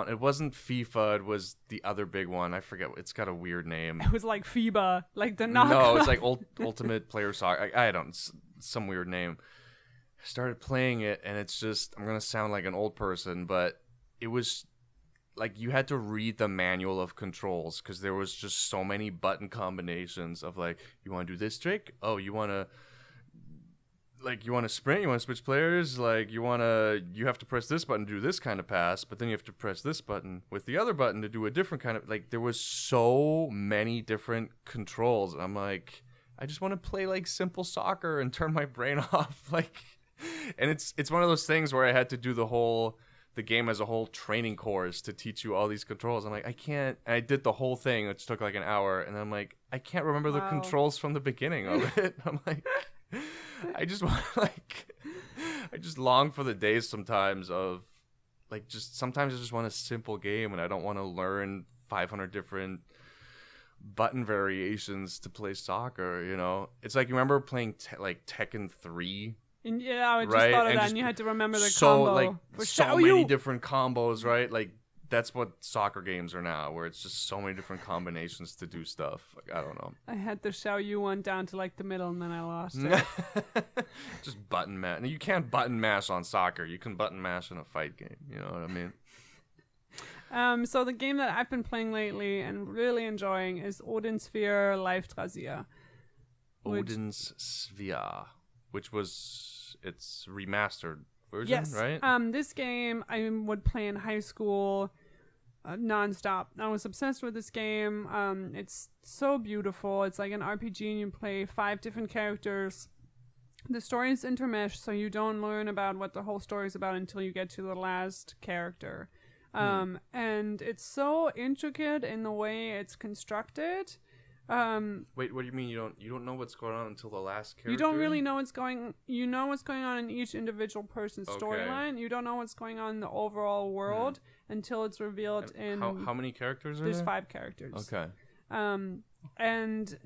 it wasn't FIFA. It was the other big one. I forget. It's got a weird name. It was like FIBA, like the knockoff. No, it's like Ultimate Player Soccer. I don't, some weird name. I started playing it, and it's just, I'm going to sound like an old person, but it was like you had to read the manual of controls because there was just so many button combinations of like, you want to do this trick? Oh, you want to sprint? You want to switch players? Like you have to press this button to do this kind of pass, but then you have to press this button with the other button to do a different kind of, like there was so many different controls. And I'm like, I just want to play like simple soccer and turn my brain off. Like, and it's one of those things where I had to do the game as a whole training course to teach you all these controls. I'm like, I can't. And I did the whole thing, which took like an hour, and I'm like, I can't remember the controls from the beginning of it. I'm like, I just want I just long for the days sometimes of like sometimes I just want a simple game and I don't want to learn 500 different button variations to play soccer. It's like, you remember playing like Tekken 3? Yeah, I just right? thought of and that, and you had to remember the so, combo. Like, so many different combos, right? Like, that's what soccer games are now, where it's just so many different combinations to do stuff. Like, I don't know. I had the Xiao Yu one down to like the middle, and then I lost it. Just button mash. And you can't button mash on soccer. You can button mash in a fight game. You know what I mean? So the game that I've been playing lately and really enjoying is Odin Sphere Live Drasier. Odin's Sphere, which was its remastered version, right? This game I would play in high school nonstop. I was obsessed with this game. It's so beautiful. It's like an RPG, and you play 5 different characters. The story is intermeshed, so you don't learn about what the whole story is about until you get to the last character. And it's so intricate in the way it's constructed. Wait, what do you mean you don't know what's going on until the last character? You don't really know what's going on in each individual person's storyline. You don't know what's going on in the overall world until it's revealed in how many characters are there? There's 5 characters. Okay. And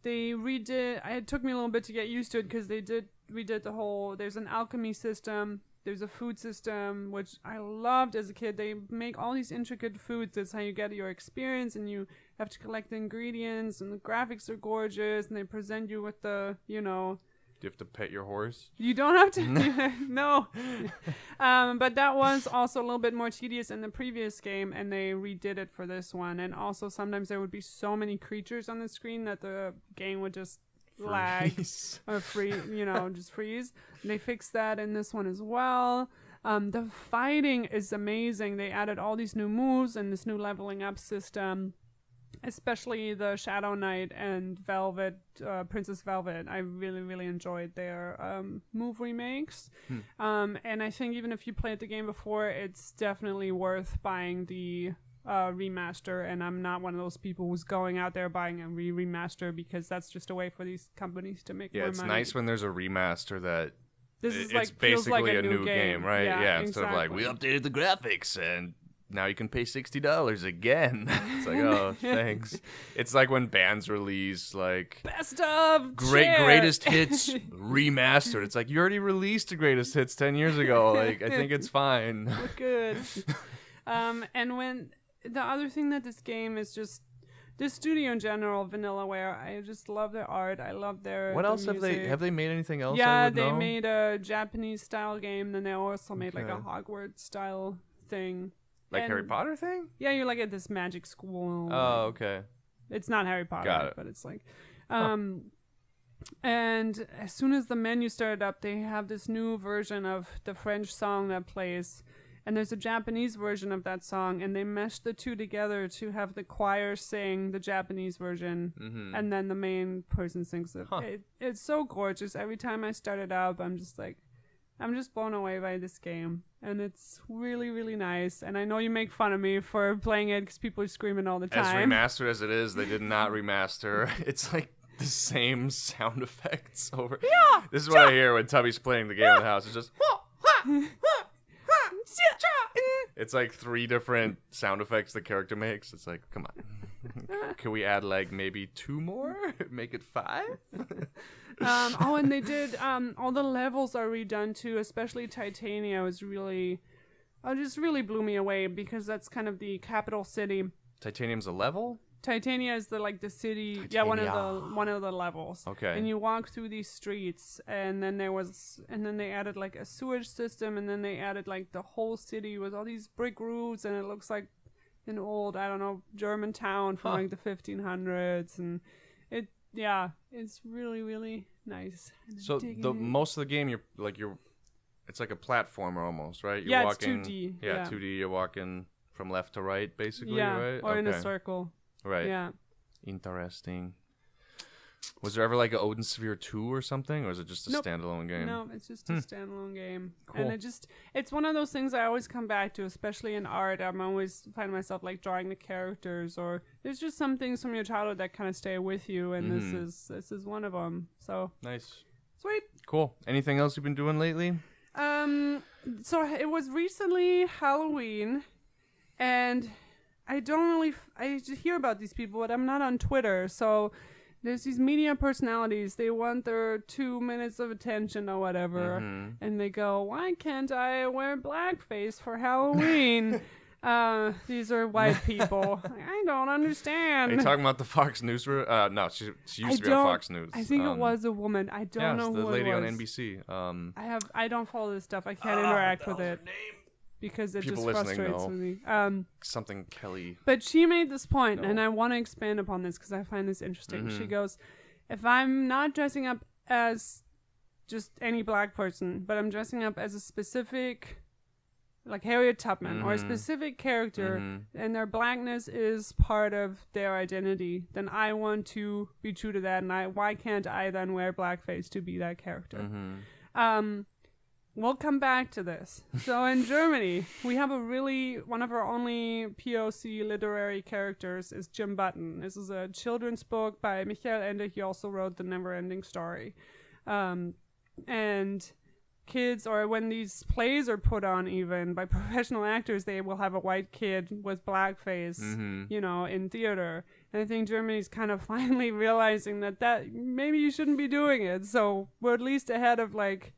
they redid, it took me a little bit to get used to it because they redid the whole, there's an alchemy system, there's a food system, which I loved as a kid. They make all these intricate foods. That's how you get your experience, and you have to collect the ingredients, and the graphics are gorgeous, and they present you with the, Do you have to pet your horse? You don't have to. No. But that was also a little bit more tedious in the previous game, and they redid it for this one. And also sometimes there would be so many creatures on the screen that the game would just lag or just freeze. And they fixed that in this one as well. The fighting is amazing. They added all these new moves and this new leveling up system, especially the Shadow Knight and Princess Velvet. I really, really enjoyed their move remakes. And I think even if you played the game before, it's definitely worth buying the remaster. And I'm not one of those people who's going out there buying a remaster, because that's just a way for these companies to make more money. Yeah, it's nice when there's a remaster that it's basically like a new game, right? Yeah, instead exactly. of like, we updated the graphics and now you can pay $60 again. It's like, oh, thanks. It's like when bands release like best of greatest hits remastered. It's like, you already released the greatest hits 10 years ago. Like, I think it's fine. We're good. And when the other thing that this game is just this studio in general, Vanillaware, I just love their art. I love their What else music. have they made anything else? Yeah, they made a Japanese style game, then they also made like a Okay. Hogwarts style thing. Like And- Harry Potter thing? Yeah, you're like at this magic school. Oh, okay. It's not Harry Potter, Got it. but it's like and as soon as the menu started up, they have this new version of the French song that plays, and there's a Japanese version of that song, and they meshed the two together to have the choir sing the Japanese version, and then the main person sings it. It's so gorgeous. Every time I start it up, I'm just blown away by this game, and it's really, really nice. And I know you make fun of me for playing it because people are screaming all the As time. remastered as it is, they did not remaster. It's like the same sound effects over. Yeah. This is what I hear when Tubby's playing the game in the house. It's just. It's like 3 different sound effects the character makes. It's like, come on. Can we add like maybe 2 more? Make it 5? And they did all the levels are redone too, especially Titania was really just really blew me away because that's kind of the capital city. Titanium's a level? Titania is the city, Titania. one of the levels. Okay. And you walk through these streets, and then they added like a sewage system, and then they added like the whole city with all these brick roofs, and it looks like an old, I don't know, German town from like the 1500s, and it's really, really nice. And So most of the game it's like a platformer almost, right? You're walking, it's 2D. Yeah, 2D. You're walking from left to right, basically, Yeah, right? or in a circle. Right. Yeah. Interesting. Was there ever like an Odin Sphere 2 or something, or is it just a standalone game? No, it's just a standalone game. Cool. And it's one of those things I always come back to, especially in art. I'm always find myself like drawing the characters, or there's just some things from your childhood that kind of stay with you, and this is one of them. So Nice. sweet. Cool. Anything else you've been doing lately? So it was recently Halloween, and I don't really I just hear about these people, but I'm not on Twitter, so there's these media personalities. They want their 2 minutes of attention or whatever, and they go, "Why can't I wear blackface for Halloween?" These are white people. I don't understand. Are you talking about the Fox News? No, she used to be on Fox News. I think it was a woman. I don't know the who lady it was. on NBC. I don't follow this stuff. I can't interact with it because it People just listening frustrates know. me. Something Kelly. But she made this point, No. and I want to expand upon this because I find this interesting. Mm-hmm. She goes, if I'm not dressing up as just any black person, but I'm dressing up as a specific, like Harriet Tubman, or a specific character, and their blackness is part of their identity, then I want to be true to that, and why can't I then wear blackface to be that character? We'll come back to this. So in Germany, we have one of our only POC literary characters is Jim Button. This is a children's book by Michael Ende. He also wrote The Never-Ending Story. And kids, or when these plays are put on even by professional actors, they will have a white kid with blackface, in theater. And I think Germany's kind of finally realizing that maybe you shouldn't be doing it. So we're at least ahead of like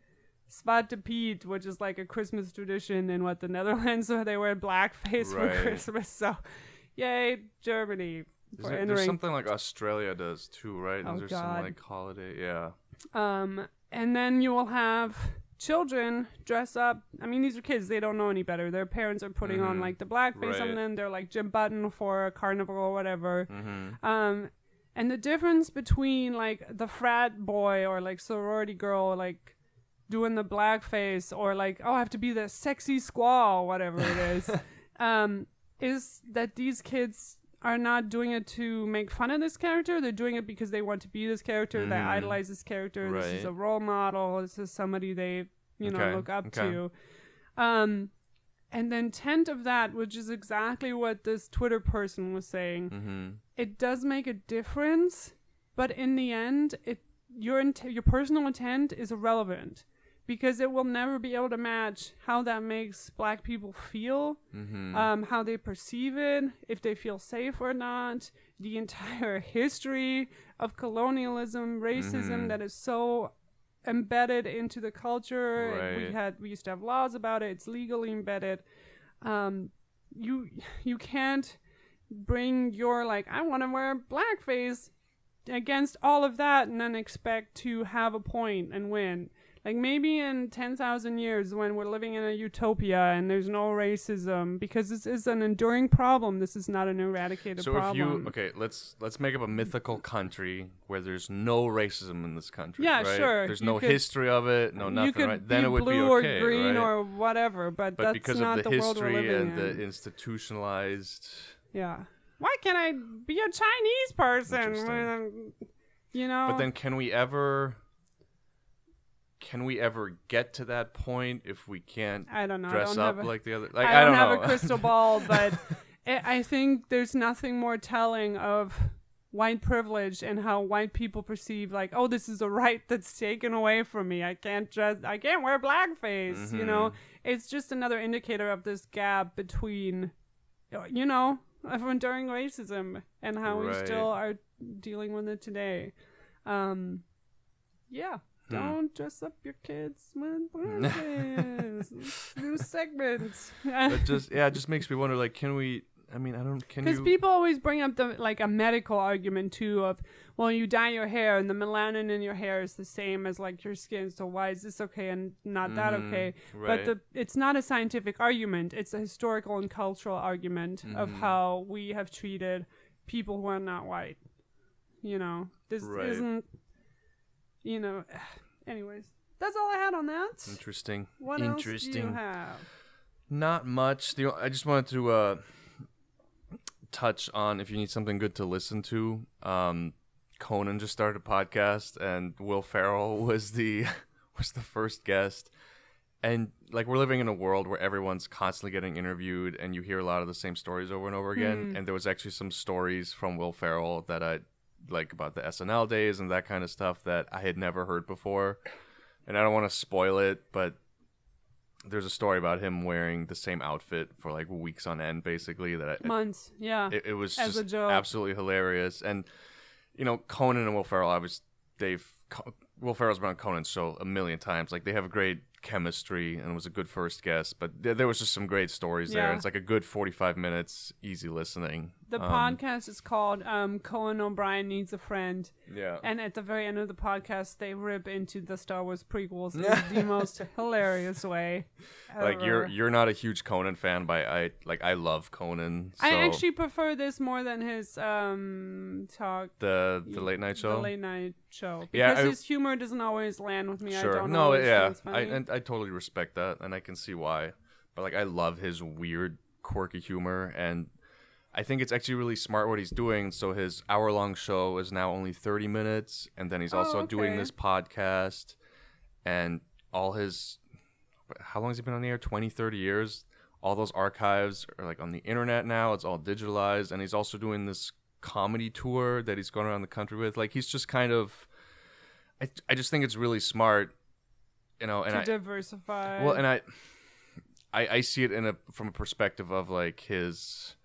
Zwarte Piet, which is like a Christmas tradition in the Netherlands, where they wear blackface for Christmas. So, yay, Germany for entering. There's something like Australia does too, right? Oh, There's some like holiday, yeah. And then you will have children dress up. I mean, these are kids; they don't know any better. Their parents are putting on like the blackface on them. They're like Jim Button for a carnival or whatever. And the difference between like the frat boy or like sorority girl, like doing the blackface, or like, I have to be the sexy squaw, whatever it is that these kids are not doing it to make fun of this character. They're doing it because they want to be this character. They idolize this character. This is a role model. This is somebody they, look up to. And the intent of that, which is exactly what this Twitter person was saying, it does make a difference, but in the end, your personal intent is irrelevant, because it will never be able to match how that makes black people feel, how they perceive it, if they feel safe or not, the entire history of colonialism, racism that is so embedded into the culture. We used to have laws about it. It's legally embedded. You can't bring your, like, I want to wear blackface against all of that and then expect to have a point and win. Like, maybe in 10,000 years when we're living in a utopia and there's no racism, because this is an enduring problem. This is not an eradicated problem. Let's make up a mythical country where there's no racism in this country. Yeah, right? sure. There's no history of it, no nothing, you could right? Then it would be blue okay, or green right? or whatever, but that's because not of the world we're history living and in. the institutionalized. Yeah. Why can't I be a Chinese person? Interesting. You know? But then can we ever get to that point if we can't I don't know. dress up like the other? Like, I don't know. have a crystal ball, but I think there's nothing more telling of white privilege and how white people perceive, like, oh, this is a right that's taken away from me. I can't wear blackface. You know, it's just another indicator of this gap between, you know, everyone during racism and how we still are dealing with it today. Yeah. Don't dress up your kids with blackface. New segment. It just makes me wonder, like, can we? I mean, because people always bring up a medical argument too of, well, you dye your hair and the melanin in your hair is the same as like your skin, so why is this okay and not that okay? Right. But it's not a scientific argument. It's a historical and cultural argument of how we have treated people who are not white. You know, this isn't, you know, anyways, that's all I had on that. Interesting. What else do you have? Not much. I just wanted to touch on, if you need something good to listen to, Conan just started a podcast and Will Ferrell was the first guest. And like, we're living in a world where everyone's constantly getting interviewed and you hear a lot of the same stories over and over again. And there was actually some stories from Will Ferrell that I like about the SNL days and that kind of stuff that I had never heard before. And I don't want to spoil it, but there's a story about him wearing the same outfit for like weeks on end, basically. Months, yeah. It was as just a joke. Absolutely hilarious. And, you know, Conan and Will Ferrell, Will Ferrell's been on Conan's show a million times. Like, they have a great chemistry and was a good first guest. But there was just some great stories there. And it's like a good 45 minutes, easy listening. The podcast is called Conan O'Brien Needs a Friend. Yeah. And at the very end of the podcast, they rip into the Star Wars prequels in the most hilarious way ever. Like, you're not a huge Conan fan, but I love Conan. So. I actually prefer this more than his talk. The late night show? The late night show. Because his humor doesn't always land with me. Sure. I don't know. Yeah. I totally respect that, and I can see why. But like, I love his weird, quirky humor, and I think it's actually really smart what he's doing. So his hour-long show is now only 30 minutes, and then he's also doing this podcast, and all his, how long has he been on the air? 20, 30 years? All those archives are like on the internet now. It's all digitalized, and he's also doing this comedy tour that he's going around the country with. Like, he's just kind of, I just think it's really smart, you know. And to diversify. Well, and I see it from a perspective of like his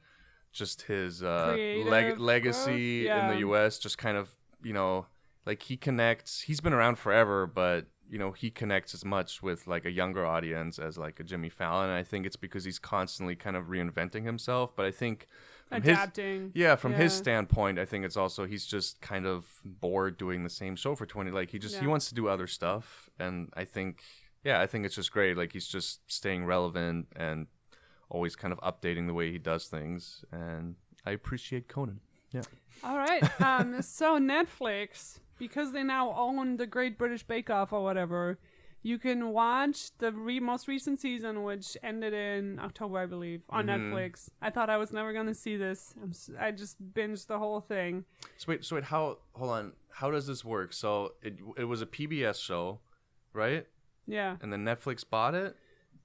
legacy in the U.S. Just kind of, you know, like, he's been around forever, but, you know, he connects as much with like a younger audience as like a Jimmy Fallon. And I think it's because he's constantly kind of reinventing himself. But I think adapting. From his standpoint, I think it's also, he's just kind of bored doing the same show for 20. Like, he wants to do other stuff. And I think it's just great. Like, he's just staying relevant and always kind of updating the way he does things, and I appreciate Conan. Yeah. All right. So Netflix, because they now own the Great British Bake Off or whatever, you can watch the most recent season, which ended in October, I believe, on Netflix. I thought I was never going to see this. I just binged the whole thing. So wait, hold on. How does this work? So it was a PBS show, right? Yeah. And then Netflix bought it?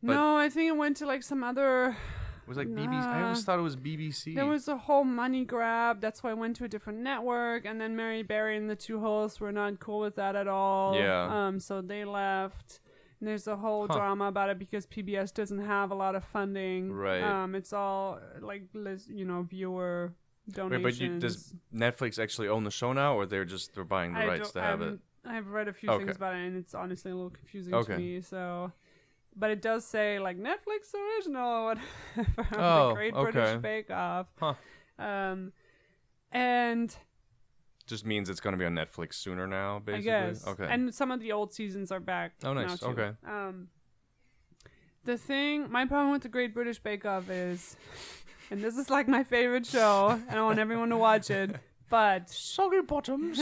No, I think it went to like some other. It was like BBC. I always thought it was BBC. There was a whole money grab. That's why I went to a different network. And then Mary Berry and the two hosts were not cool with that at all. Yeah. So they left. And there's a whole drama about it because PBS doesn't have a lot of funding. Right. It's all like, you know, viewer donations. Wait, but does Netflix actually own the show now, or they're buying the rights to have it? I've read a few things about it, and it's honestly a little confusing to me. So. But it does say, like, Netflix original or whatever. The Great British Bake Off. And just means it's going to be on Netflix sooner now, basically. I guess. Okay. And some of the old seasons are back. Oh, nice. Now too. Okay. My problem with the Great British Bake Off is, and this is like my favorite show, and I want everyone to watch it, but soggy bottoms.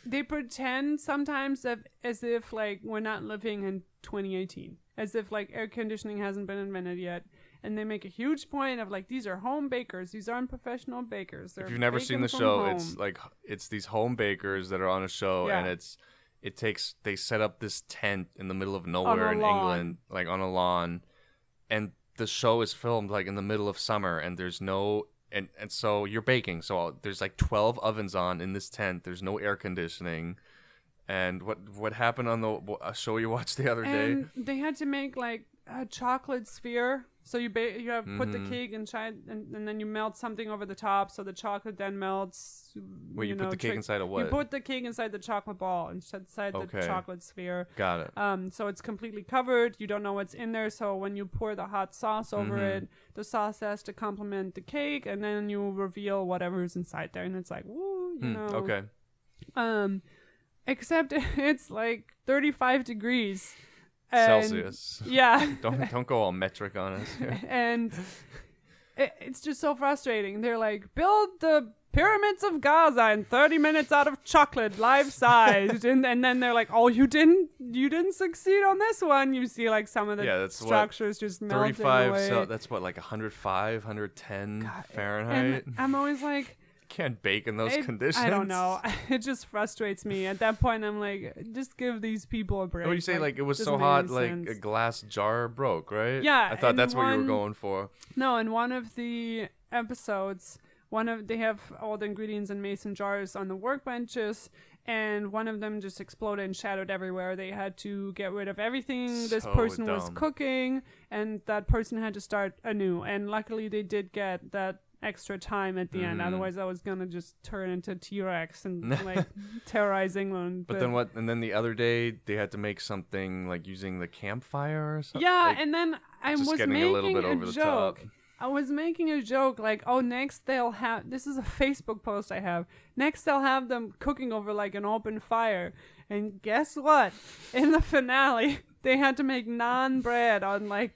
They pretend sometimes as if like we're not living in 2018, as if like air conditioning hasn't been invented yet. And they make a huge point of like, these are home bakers. These aren't professional bakers. They're if you've never seen the show, home. it's these home bakers that are on a show, Yeah. and they set up this tent in the middle of nowhere in England, like on a lawn, and the show is filmed like in the middle of summer, and there's no and so you're baking. So there's like 12 ovens on in this tent. There's no air conditioning. And what happened on a show you watched the other day? And they had to make like a chocolate sphere. So you put the cake inside, and then you melt something over the top, so the chocolate then melts. Wait, you put the cake inside of what? You put the cake inside the chocolate ball, inside the chocolate sphere. Got it. So it's completely covered. You don't know what's in there. So when you pour the hot sauce over it, the sauce has to complement the cake, and then you reveal whatever's inside there, and it's like, woo, you know. Okay. Except it's like 35 degrees. Celsius. Yeah. Don't go all metric on us here. And it's just so frustrating. They're like, build the pyramids of Gaza in 30 minutes out of chocolate, life sized, and then they're like, oh, you didn't succeed on this one. You see like some of the structures just melting 35. away. So that's what, like 105, 110 God, Fahrenheit. And I'm always like, can't bake in those conditions. I don't know. It just frustrates me. At that point, I'm like, just give these people a break. What do you say? Like it was so hot, like a glass jar broke, right? Yeah. I thought that's what you were going for. No, in one of the episodes, they have all the ingredients in mason jars on the workbenches, and one of them just exploded and shattered everywhere. They had to get rid of everything this person was cooking, and that person had to start anew. And luckily, they did get that extra time at the end. Otherwise, I was gonna just turn into T-Rex and like terrorize England. But then what? And then the other day they had to make something like using the campfire or something. Yeah, like, and then I was making a little bit over the joke. top. I was making a joke like, oh, next they'll have, this is a Facebook post I have, next they'll have them cooking over like an open fire. And guess what? In the finale, they had to make naan bread on like,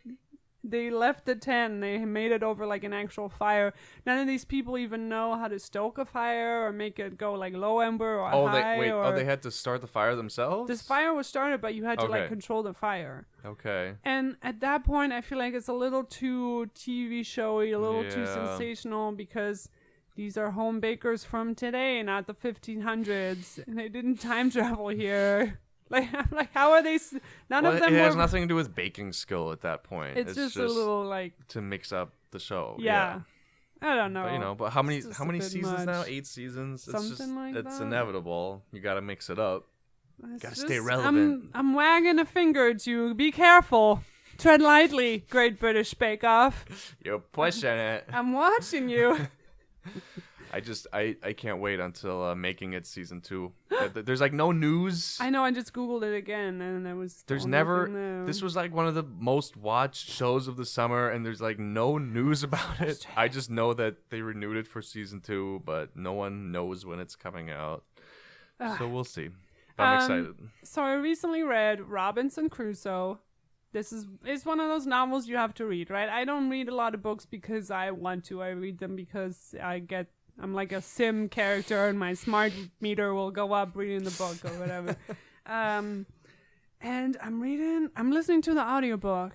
they left the tent, they made it over like an actual fire. None of these people even know how to stoke a fire or make it go like low ember or high. They had to start the fire themselves? This fire was started, but you had to like control the fire. Okay. And at that point, I feel like it's a little too TV showy, a little too sensational, because these are home bakers from today, not the 1500s. And they didn't time travel here. Like, I'm like, how are they? None of them. It has nothing to do with baking skill at that point. It's just a little like to mix up the show. Yeah. I don't know. But how many seasons now? 8 seasons. It's inevitable. You got to mix it up. Gotta stay just, relevant. I'm wagging a finger at you. Be careful. Tread lightly, Great British Bake Off. You're pushing it. I'm watching you. I can't wait until Making It season 2. There's like no news. I know. I just Googled it again, and there was. There's never. This was like one of the most watched shows of the summer, and there's like no news about it. I just know that they renewed it for season 2, but no one knows when it's coming out. So we'll see. I'm excited. So I recently read Robinson Crusoe. It's one of those novels you have to read, right? I don't read a lot of books because I want to. I read them because I'm like a sim character, and my smart meter will go up reading the book or whatever. And I'm listening to the audiobook,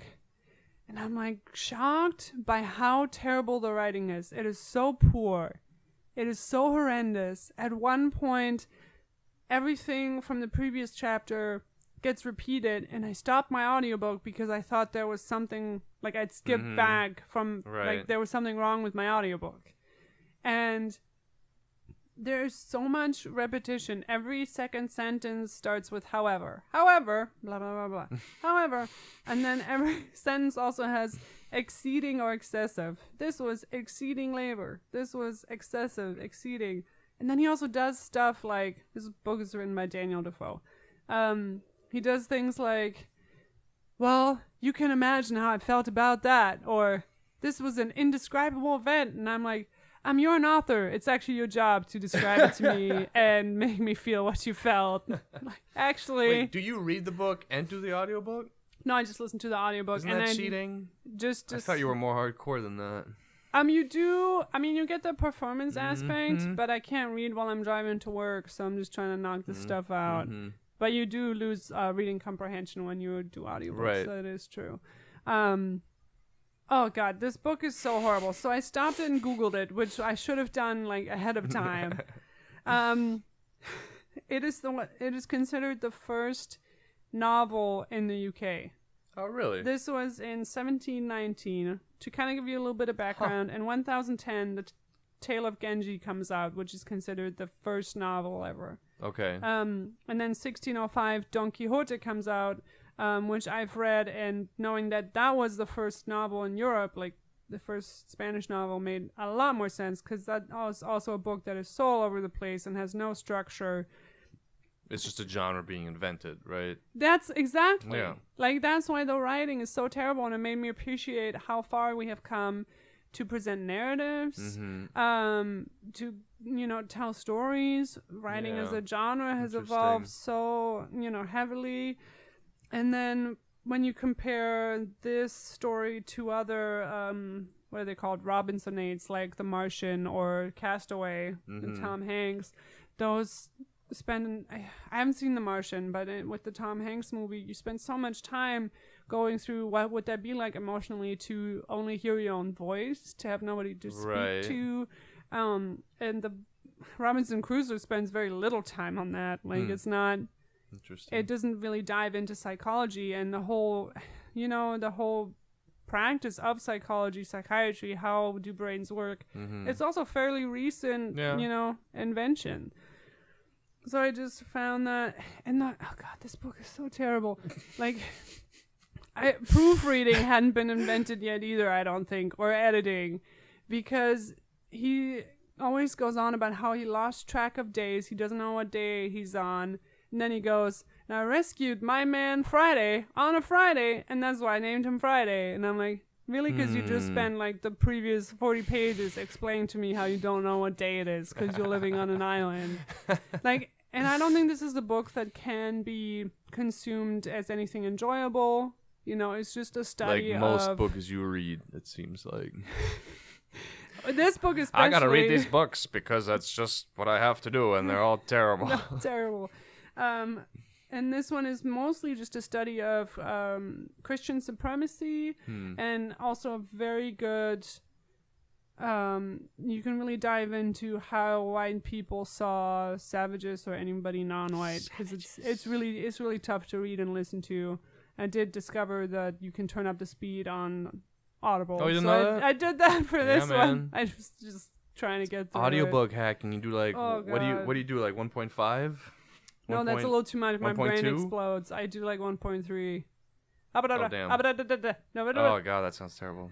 and I'm like shocked by how terrible the writing is. It is so poor. It is so horrendous. At one point, everything from the previous chapter gets repeated, and I stopped my audiobook because I thought there was something, like I'd skipped back from, like there was something wrong with my audiobook. And there's so much repetition. Every second sentence starts with however, blah, blah, blah, blah, however, and then every sentence also has exceeding or excessive. This was exceeding labor. This was excessive, exceeding. And then he also does stuff like, this book is written by Daniel Defoe. He does things like, well, you can imagine how I felt about that, or this was an indescribable event. And I'm like, I'm you're an author. It's actually your job to describe it to me and make me feel what you felt. Like, actually. Wait, do you read the book and do the audiobook? No, I just listened to the audiobook. Isn't that cheating? Just I thought you were more hardcore than that. You do. I mean, you get the performance aspect, but I can't read while I'm driving to work, so I'm just trying to knock this stuff out. But you do lose reading comprehension when you do audiobooks. Right. That is true. Oh God, this book is so horrible. So I stopped it and Googled it, which I should have done like ahead of time. It is considered the first novel in the UK. Oh, really? This was in 1719. To kind of give you a little bit of background, in 1010, The Tale of Genji comes out, which is considered the first novel ever. Okay. And then 1605, Don Quixote comes out, which I've read, and knowing that that was the first novel in Europe, like the first Spanish novel, made a lot more sense, because that was also a book that is so all over the place and has no structure. It's just a genre being invented, right? That's exactly. Yeah. Like, that's why the writing is so terrible, and it made me appreciate how far we have come to present narratives, to, tell stories. Writing as a genre has evolved so, heavily. And then when you compare this story to other, what are they called, Robinsonates, like The Martian or Castaway, with Tom Hanks, those... I haven't seen The Martian, but with the Tom Hanks movie, you spend so much time going through what would that be like emotionally to only hear your own voice, to have nobody to speak to, and the Robinson Crusoe spends very little time on that. Like it's not, it doesn't really dive into psychology and the whole, the whole practice of psychiatry, how do brains work. It's also fairly recent, invention. So I just found that, and oh God, this book is so terrible. Like, proofreading hadn't been invented yet either, I don't think, or editing, because he always goes on about how he lost track of days. He doesn't know what day he's on. And then he goes, "Now I rescued my man Friday on a Friday, and that's why I named him Friday." And I'm like, really? Because you just spent like the previous 40 pages explaining to me how you don't know what day it is because you're living on an island. Like, and I don't think this is a book that can be consumed as anything enjoyable. It's just a study like most books you read, it seems like. This book especially. I gotta read these books because that's just what I have to do, and they're all terrible. No, terrible. And this one is mostly just a study of Christian supremacy, and also very good. You can really dive into how white people saw savages or anybody non-white, because it's really tough to read and listen to. I did discover that you can turn up the speed on Audible. Oh, you didn't know that? I did that for this man. one. I was just trying to get through audiobook hack, and you do like Oh, what do you do, like 1.5? No, that's a little too much. My brain explodes. I do like 1.3. Oh, damn. Oh god, that sounds terrible.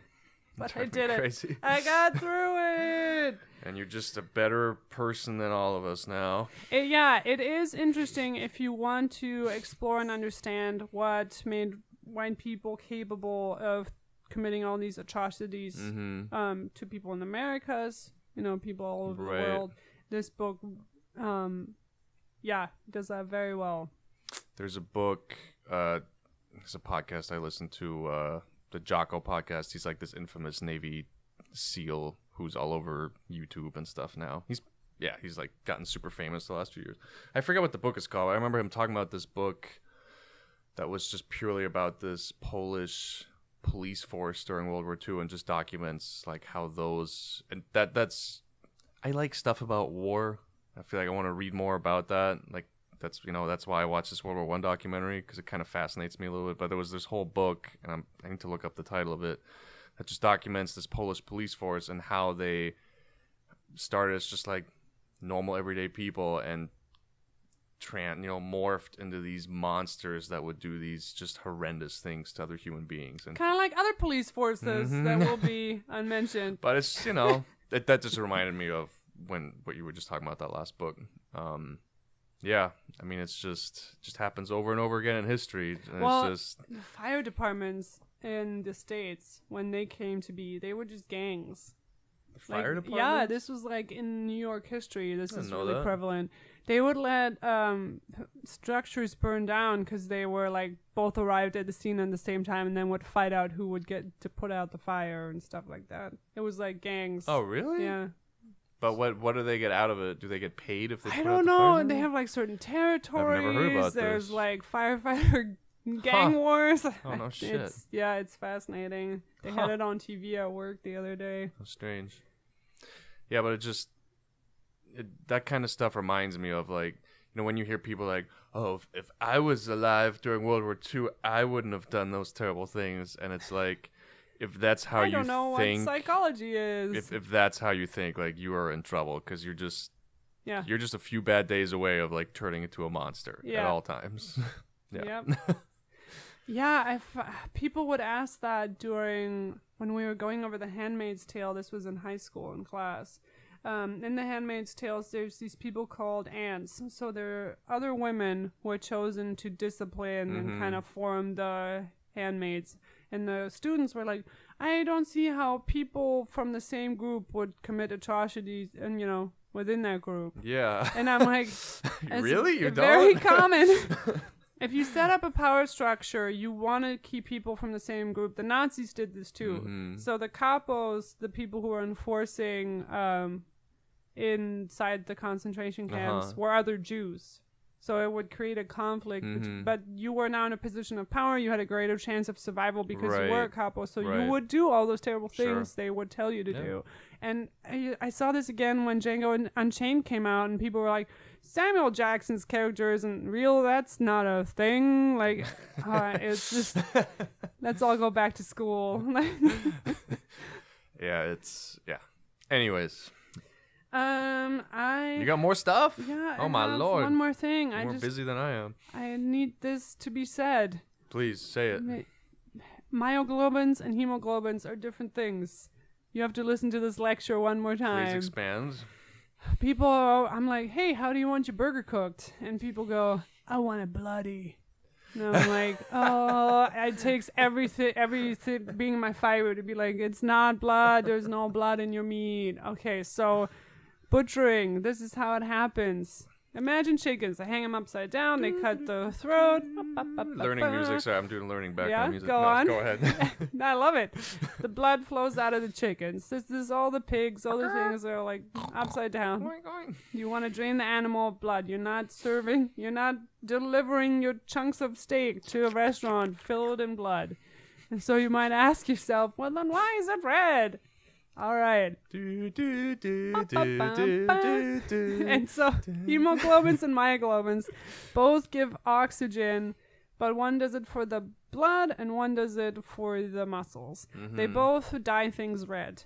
But I did it. Crazy. I got through it. And you're just a better person than all of us now. It is interesting if you want to explore and understand what made white people capable of committing all these atrocities to people in the Americas, people all over the world. This book, does that very well. There's a book, there's a podcast I listen to, the Jocko podcast. He's like this infamous Navy SEAL who's all over YouTube and stuff now. He's like gotten super famous the last few years. I forget what the book is called. I remember him talking about this book that was just purely about this Polish police force during World War II and just documents like how those, and that's, I like stuff about war. I feel like I want to read more about that. Like that's why I watched this World War I documentary, because it kind of fascinates me a little bit. But there was this whole book, and I need to look up the title of it, that just documents this Polish police force and how they started as just like normal everyday people and morphed into these monsters that would do these just horrendous things to other human beings. And kind of like other police forces that will be unmentioned. But it's that just reminded me of what you were just talking about, that last book. Yeah, I mean, it's just happens over and over again in history. And well, it's just fire departments in the States when they came to be. They were just gangs. Fire department? Yeah, this was like in New York history. This is really that. prevalent. They would let structures burn down because they were like both arrived at the scene at the same time, and then would fight out who would get to put out the fire and stuff like that. It was like gangs. Oh, really? Yeah. But what do they get out of it? Do they get paid if they put I out don't the know. fire? They have like certain territories. I've never heard about There's this. like firefighter gang wars. Oh, no shit. It's fascinating. They had it on TV at work the other day. How strange. Yeah, but that kind of stuff reminds me of like, when you hear people like, oh, if I was alive during World War II, I wouldn't have done those terrible things. And it's like, if that's how you think. I don't know what psychology is. If that's how you think, like, you are in trouble because you're just a few bad days away of like turning into a monster at all times. Yeah. Yep. Yeah, people would ask that when we were going over The Handmaid's Tale. This was in high school in class. In The Handmaid's Tale, there's these people called aunts. So there are other women who were chosen to discipline and kind of form the handmaids. And the students were like, I don't see how people from the same group would commit atrocities and, within that group. Yeah. And I'm like, really? You don't? Very common. If you set up a power structure, you want to keep people from the same group. The Nazis did this too. Mm-hmm. So the capos, the people who were enforcing inside the concentration camps, were other Jews. So it would create a conflict. But you were now in a position of power. You had a greater chance of survival because you were a capo. So you would do all those terrible things they would tell you to do. And I saw this again when Django Unchained came out, and people were like, Samuel Jackson's character isn't real. That's not a thing. Like, it's just, let's all go back to school. Anyways. You got more stuff? Yeah. Oh, my Lord. One more thing. You're more busy than I am. I need this to be said. Please, say it. Myoglobins and hemoglobins are different things. You have to listen to this lecture one more time. Please expand. I'm like, hey, how do you want your burger cooked? And people go, I want it bloody. And I'm like, oh, it takes everything being in my fiber to be like, it's not blood. There's no blood in your meat. Okay, so butchering, this is how it happens. Imagine chickens. They hang them upside down. They cut the throat. Learning music. Sorry, I'm doing learning background music. Go on. Go ahead. I love it. The blood flows out of the chickens. This is all the pigs. All the things are like upside down. You want to drain the animal of blood. You're not delivering your chunks of steak to a restaurant filled in blood. And so you might ask yourself, well, then why is it red? All right. And so hemoglobins and myoglobins both give oxygen, but one does it for the blood and one does it for the muscles. They both dye things red.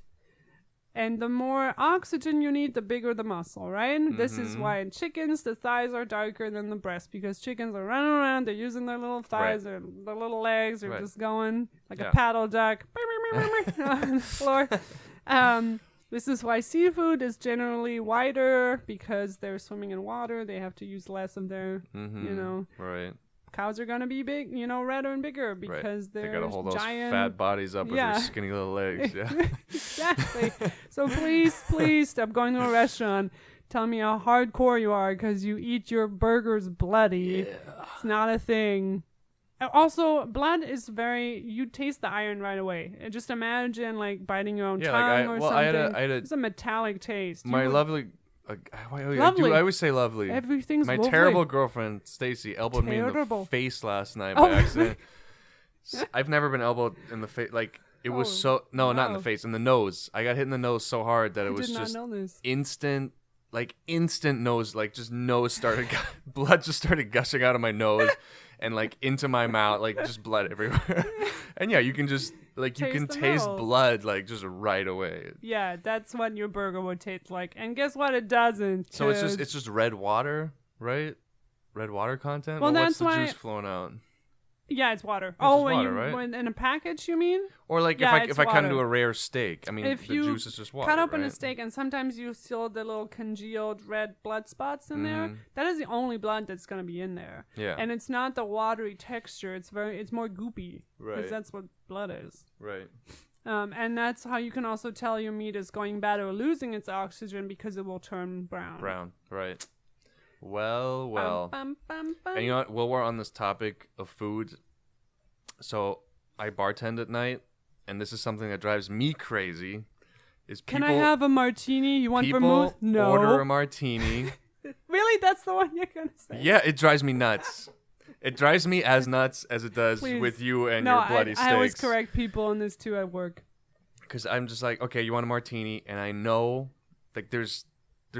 And the more oxygen you need, the bigger the muscle, right? This is why in chickens, the thighs are darker than the breast, because chickens are running around, they're using their little thighs, or their little legs, they're just going like a paddle duck on the floor. This is why seafood is generally whiter, because they're swimming in water. They have to use less of their, Right. Cows are going to be big, redder and bigger because they're They got to hold giant. those fat bodies up with their skinny little legs. Yeah. Exactly. So please stop going to a restaurant. Tell me how hardcore you are because you eat your burgers bloody. Yeah. It's not a thing. Also, blood is you taste the iron right away. Just imagine like biting your own tongue or something. It's a metallic taste. My lovely, I always say lovely. Everything's my lovely. terrible girlfriend Stacy elbowed me in the face last night by accident. I've never been elbowed in the face. Like it was so not in the face, in the nose. I got hit in the nose so hard that it was just instant. Like instant nose, like just nose started, blood just started gushing out of my nose and like into my mouth, like just blood everywhere. And yeah, you can just like taste blood like just right away. Yeah, that's what your burger would taste like. And guess what? It doesn't. So it's just red water, right? Red water content. Well, what's that's the why juice flowing out? Yeah, it's water. It's just when water, right? when in a package, you mean? Or like Yeah, if I cut water. into a rare steak, I mean If the you juice is just water. cut open a right? steak, and sometimes you see the little congealed red blood spots in there. Mhm. That is the only blood that's gonna be in there. Yeah. And it's not the watery texture. It's more goopy. Right. Because that's what blood is. Right. And that's how you can also tell your meat is going bad or losing its oxygen because it will turn brown. Brown. Right. Well. Bum, bum, bum. And you know what? While we're on this topic of food, so I bartend at night, and this is something that drives me crazy. Is Can people, I have a martini? You want people vermouth? No. order a martini. Really? That's the one you're gonna say? Yeah, it drives me nuts. It drives me as nuts as it does Please. with you and No, your bloody steaks. I always correct people on this too at work. Because I'm just like, okay, you want a martini, and I know like there's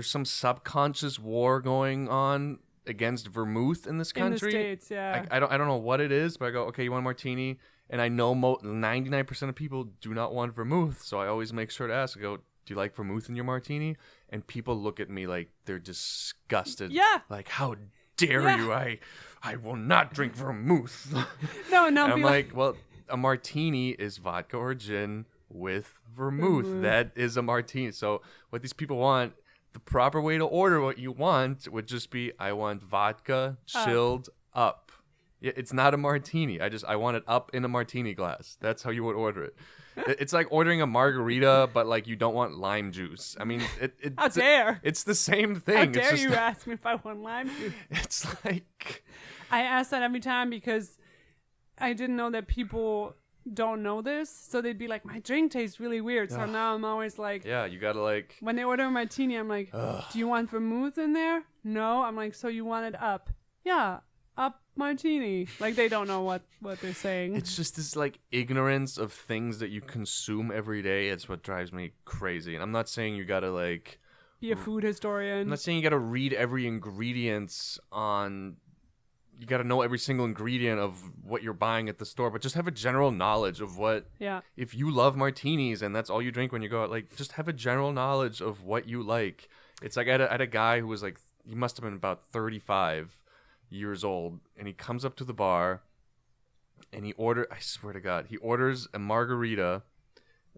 some subconscious war going on against vermouth in this country. In the States, yeah. I don't know what it is, but I go, okay, you want a martini, and I know 99% of people do not want vermouth, so I always make sure to ask. I go, do you like vermouth in your martini? And people look at me like they're disgusted. Yeah. Like, how dare Yeah. you? I will not drink vermouth. No, And I'm be like, well, a martini is vodka or gin with vermouth. That is a martini. So what these people want, the proper way to order what you want would just be, I want vodka chilled up. Yeah, it's not a martini. I want it up in a martini glass. That's how you would order it. It's like ordering a margarita, but like you don't want lime juice. I mean, How dare? it's the same thing. How It's dare just, you ask me if I want lime juice? It's like, I ask that every time because I didn't know that people don't know this. So they'd be like, my drink tastes really weird. So now I'm always like, yeah, you gotta like. when they order a martini, I'm like, do you want vermouth in there? No. I'm like, so you want it up? Yeah, up martini. Like they don't know what they're saying. It's just this like ignorance of things that you consume every day. It's what drives me crazy. And I'm not saying you gotta like Be a food historian. I'm not saying you gotta read every ingredient on. You gotta know every single ingredient of what you're buying at the store, but just have a general knowledge of what. Yeah. If you love martinis and that's all you drink when you go out, like just have a general knowledge of what you like. It's like I had a guy who was like, he must have been about 35 years old, and he comes up to the bar, and I swear to God, he orders a margarita,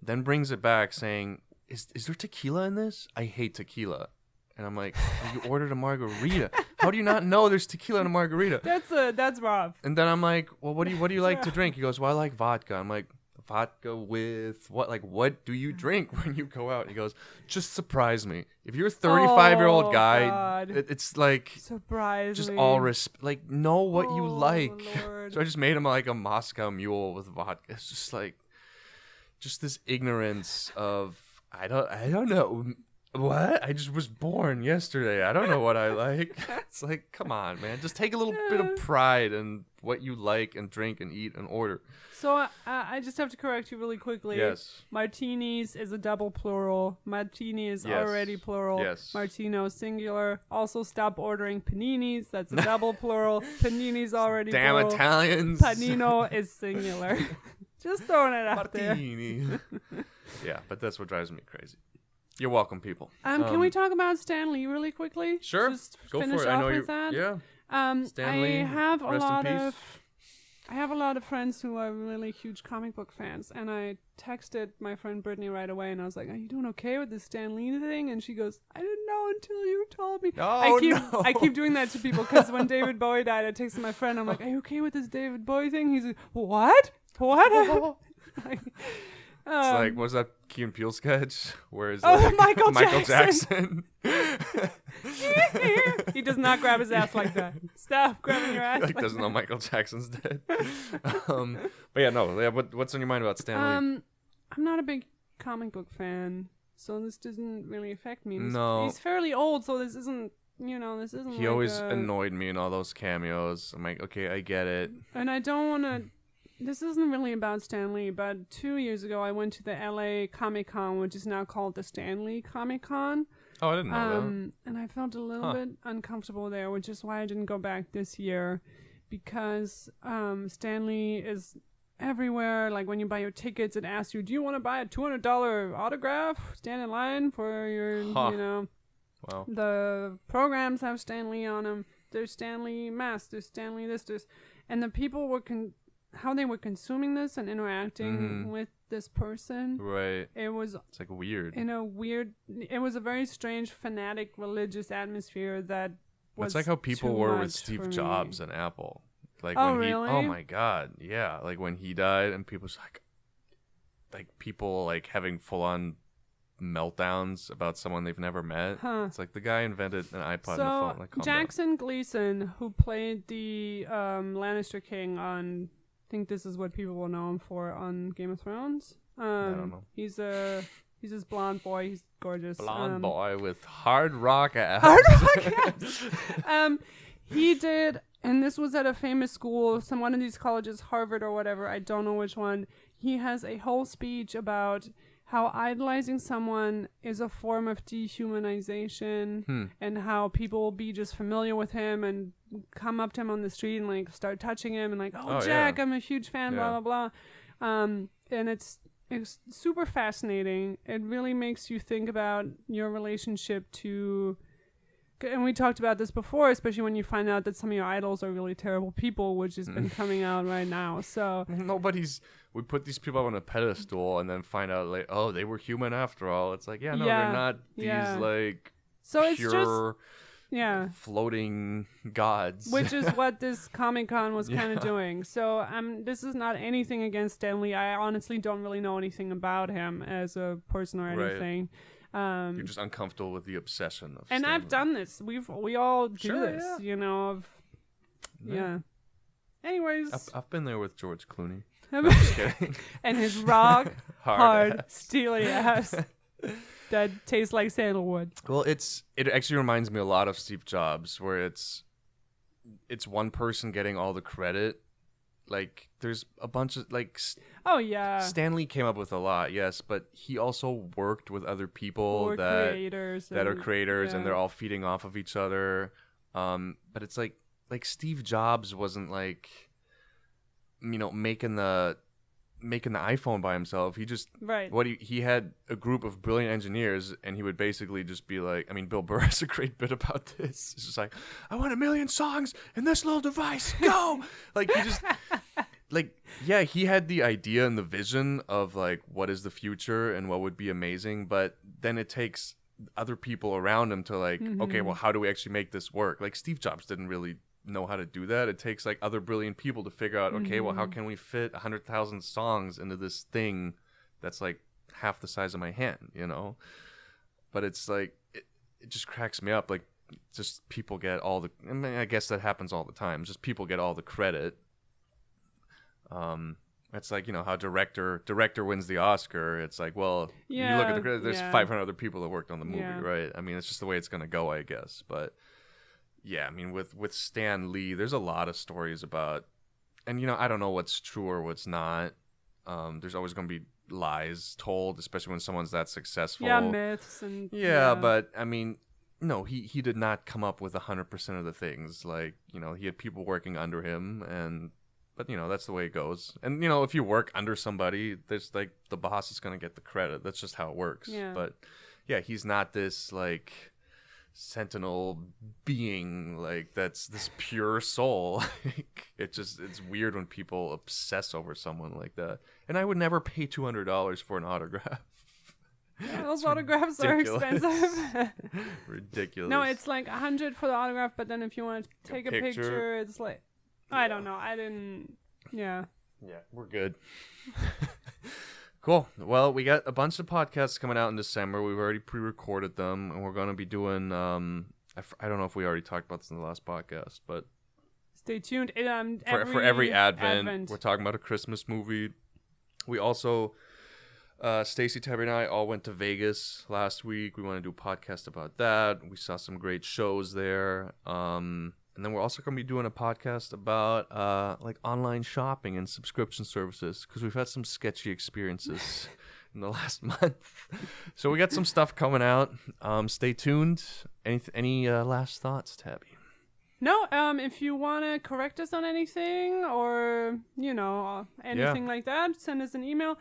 then brings it back saying, "Is there tequila in this? I hate tequila." And I'm like, you ordered a margarita. How do you not know there's tequila in a margarita? That's rough. And then I'm like, well, what do you like to drink? He goes, well, I like vodka. I'm like, vodka with what? Like, what do you drink when you go out? He goes, just surprise me. If you're a 35-year-old guy, God. it's like Surprise just me. all like know what you like. Lord. So I just made him like a Moscow Mule with vodka. It's just like, just this ignorance of I don't know. What? I just was born yesterday. I don't know what I like. It's like, come on, man. Just take a little bit of pride in what you like and drink and eat and order. So I just have to correct you really quickly. Yes. Martinis is a double plural. Martini is Yes. already plural. Yes. Martino singular. Also, stop ordering paninis. That's a double plural. Panini's already Damn plural. Italians. Panino is singular. Just throwing it out there. Martini. Yeah, but that's what drives me crazy. You're welcome, people. Can we talk about Stan Lee really quickly? Sure. Just Go finish for it. I off know with you. that. Yeah. Stan Lee, I have rest in peace. I have a lot of friends who are really huge comic book fans, and I texted my friend Brittany right away, and I was like, "Are you doing okay with this Stan Lee thing?" And she goes, "I didn't know until you told me." Oh, I keep doing that to people because when David Bowie died, I texted my friend. I'm like, "Are you okay with this David Bowie thing?" He's like, "What? What?" It's like, what was that Key and Peele sketch? Where is Michael Jackson? He does not grab his ass like that. Stop grabbing your ass. Like doesn't know Michael Jackson's dead. But yeah, no. Yeah, what's on your mind about Stan Lee? I'm not a big comic book fan, so this doesn't really affect me. No. He's fairly old, so this isn't. This isn't. He always annoyed me in all those cameos. I'm like, okay, I get it. And I don't want to. This isn't really about Stan Lee, but 2 years ago I went to the LA Comic Con, which is now called the Stan Lee Comic Con. Oh, I didn't know And I felt a little bit uncomfortable there, which is why I didn't go back this year, because Stan Lee is everywhere. Like when you buy your tickets, it asks you, "Do you want to buy a $200 autograph? Stand in line for your, Wow. The programs have Stan Lee on them. There's Stan Lee masks. There's Stan Lee this. And the people were how they were consuming this and interacting with this person. Right. It's like weird. It was a very strange, fanatic, religious atmosphere that was It's like how people were with Steve Jobs and Apple. Like really? Oh my God. Yeah. Like when he died and people's like people like having full on meltdowns about someone they've never met. It's like the guy invented an iPod and a phone. Like, Jackson Gleason, who played the Lannister king on, I think this is what people will know him for on Game of Thrones. I don't know. He's this blonde boy. He's gorgeous. Blonde boy with hard rock ass. Hard rock ass. He did, and this was at a famous school, one of these colleges, Harvard or whatever. I don't know which one. He has a whole speech about how idolizing someone is a form of dehumanization, and how people will be just familiar with him and come up to him on the street and like start touching him and like, oh Jack, I'm a huge fan, blah blah blah. And it's super fascinating. It really makes you think about your relationship to, and we talked about this before, especially when you find out that some of your idols are really terrible people, which has been coming out right now. So we put these people up on a pedestal and then find out like, oh, they were human after all. It's like, they're not these like so pure, it's just floating gods. Which is what this Comic-Con was kind of doing. So this is not anything against Stan Lee. I honestly don't really know anything about him as a person or anything. You're just uncomfortable with the obsession of and Stan I've Lee. done this. We all do this, you know. Anyways, I've been there with George Clooney. No, I'm just kidding. And his rock hard ass. steely ass that tastes like sandalwood. Well, it actually reminds me a lot of Steve Jobs, where it's one person getting all the credit. Like there's a bunch of like Stan Lee came up with a lot, yes, but he also worked with other people that are creators and they're all feeding off of each other. But it's like Steve Jobs wasn't like, you know, making the iPhone by himself. He just he had a group of brilliant engineers, and he would basically just be like, I mean, Bill Burr has a great bit about this. It's just like, I want 1 million songs in this little device. Go! Like he just he had the idea and the vision of like what is the future and what would be amazing, but then it takes other people around him to like, okay, well, how do we actually make this work? Like Steve Jobs didn't really know how to do that. It takes like other brilliant people to figure out, okay, well, how can we fit 100,000 songs into this thing that's like half the size of my hand, you know? But it's like it just cracks me up. Like just people get all the, I mean, I guess that happens all the time. Just people get all the credit. It's like, you know, how director wins the Oscar. It's like, well, you look at the credit, there's 500 other people that worked on the movie, right? I mean, it's just the way it's gonna go, I guess. But yeah, I mean, with Stan Lee, there's a lot of stories about, and you know, I don't know what's true or what's not. There's always going to be lies told, especially when someone's that successful. Yeah, myths and but I mean, no, he did not come up with 100% of the things. Like, you know, he had people working under him, but you know, that's the way it goes. And you know, if you work under somebody, there's like the boss is going to get the credit. That's just how it works. Yeah. But yeah, he's not this like sentinel being like that's this pure soul. It's weird when people obsess over someone like that. And I would never pay $200 for an autograph. Yeah, those autographs are expensive. Ridiculous. No, it's like $100 for the autograph, but then if you want to take a picture, it's like, I don't know. I didn't. Yeah, we're good. Cool. Well, we got a bunch of podcasts coming out in December. We've already pre-recorded them, and we're going to be doing, I don't know if we already talked about this in the last podcast, but stay tuned. For every Advent, we're talking about a Christmas movie. We also, Stacy, Tabby, and I all went to Vegas last week. We want to do a podcast about that. We saw some great shows there. And then we're also going to be doing a podcast about like online shopping and subscription services, because we've had some sketchy experiences in the last month. So we got some stuff coming out. Stay tuned. Any last thoughts, Tabby? No, if you want to correct us on anything or, you know, anything like that, send us an email.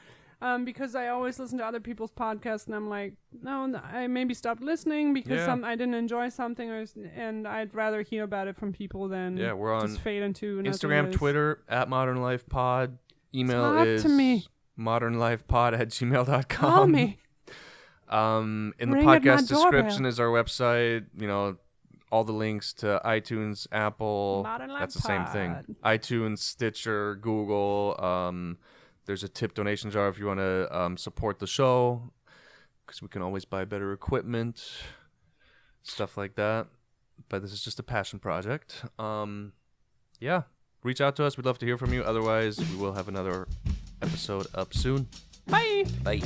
because I always listen to other people's podcasts, and I'm like, no, I maybe stopped listening because I didn't enjoy something, and I'd rather hear about it from people than we're on just fade into Instagram, nothingness. Twitter, @ModernLifePod. Email Talk is to me. modernlifepod@gmail.com. Call me. In the Ring at my podcast description doorbell. is our website. You know, all the links to iTunes, Apple. Modern Life That's the same thing. Pod. iTunes, Stitcher, Google. There's a tip donation jar if you want to support the show, because we can always buy better equipment, stuff like that. But this is just a passion project. Yeah, reach out to us. We'd love to hear from you. Otherwise, we will have another episode up soon. Bye. Bye.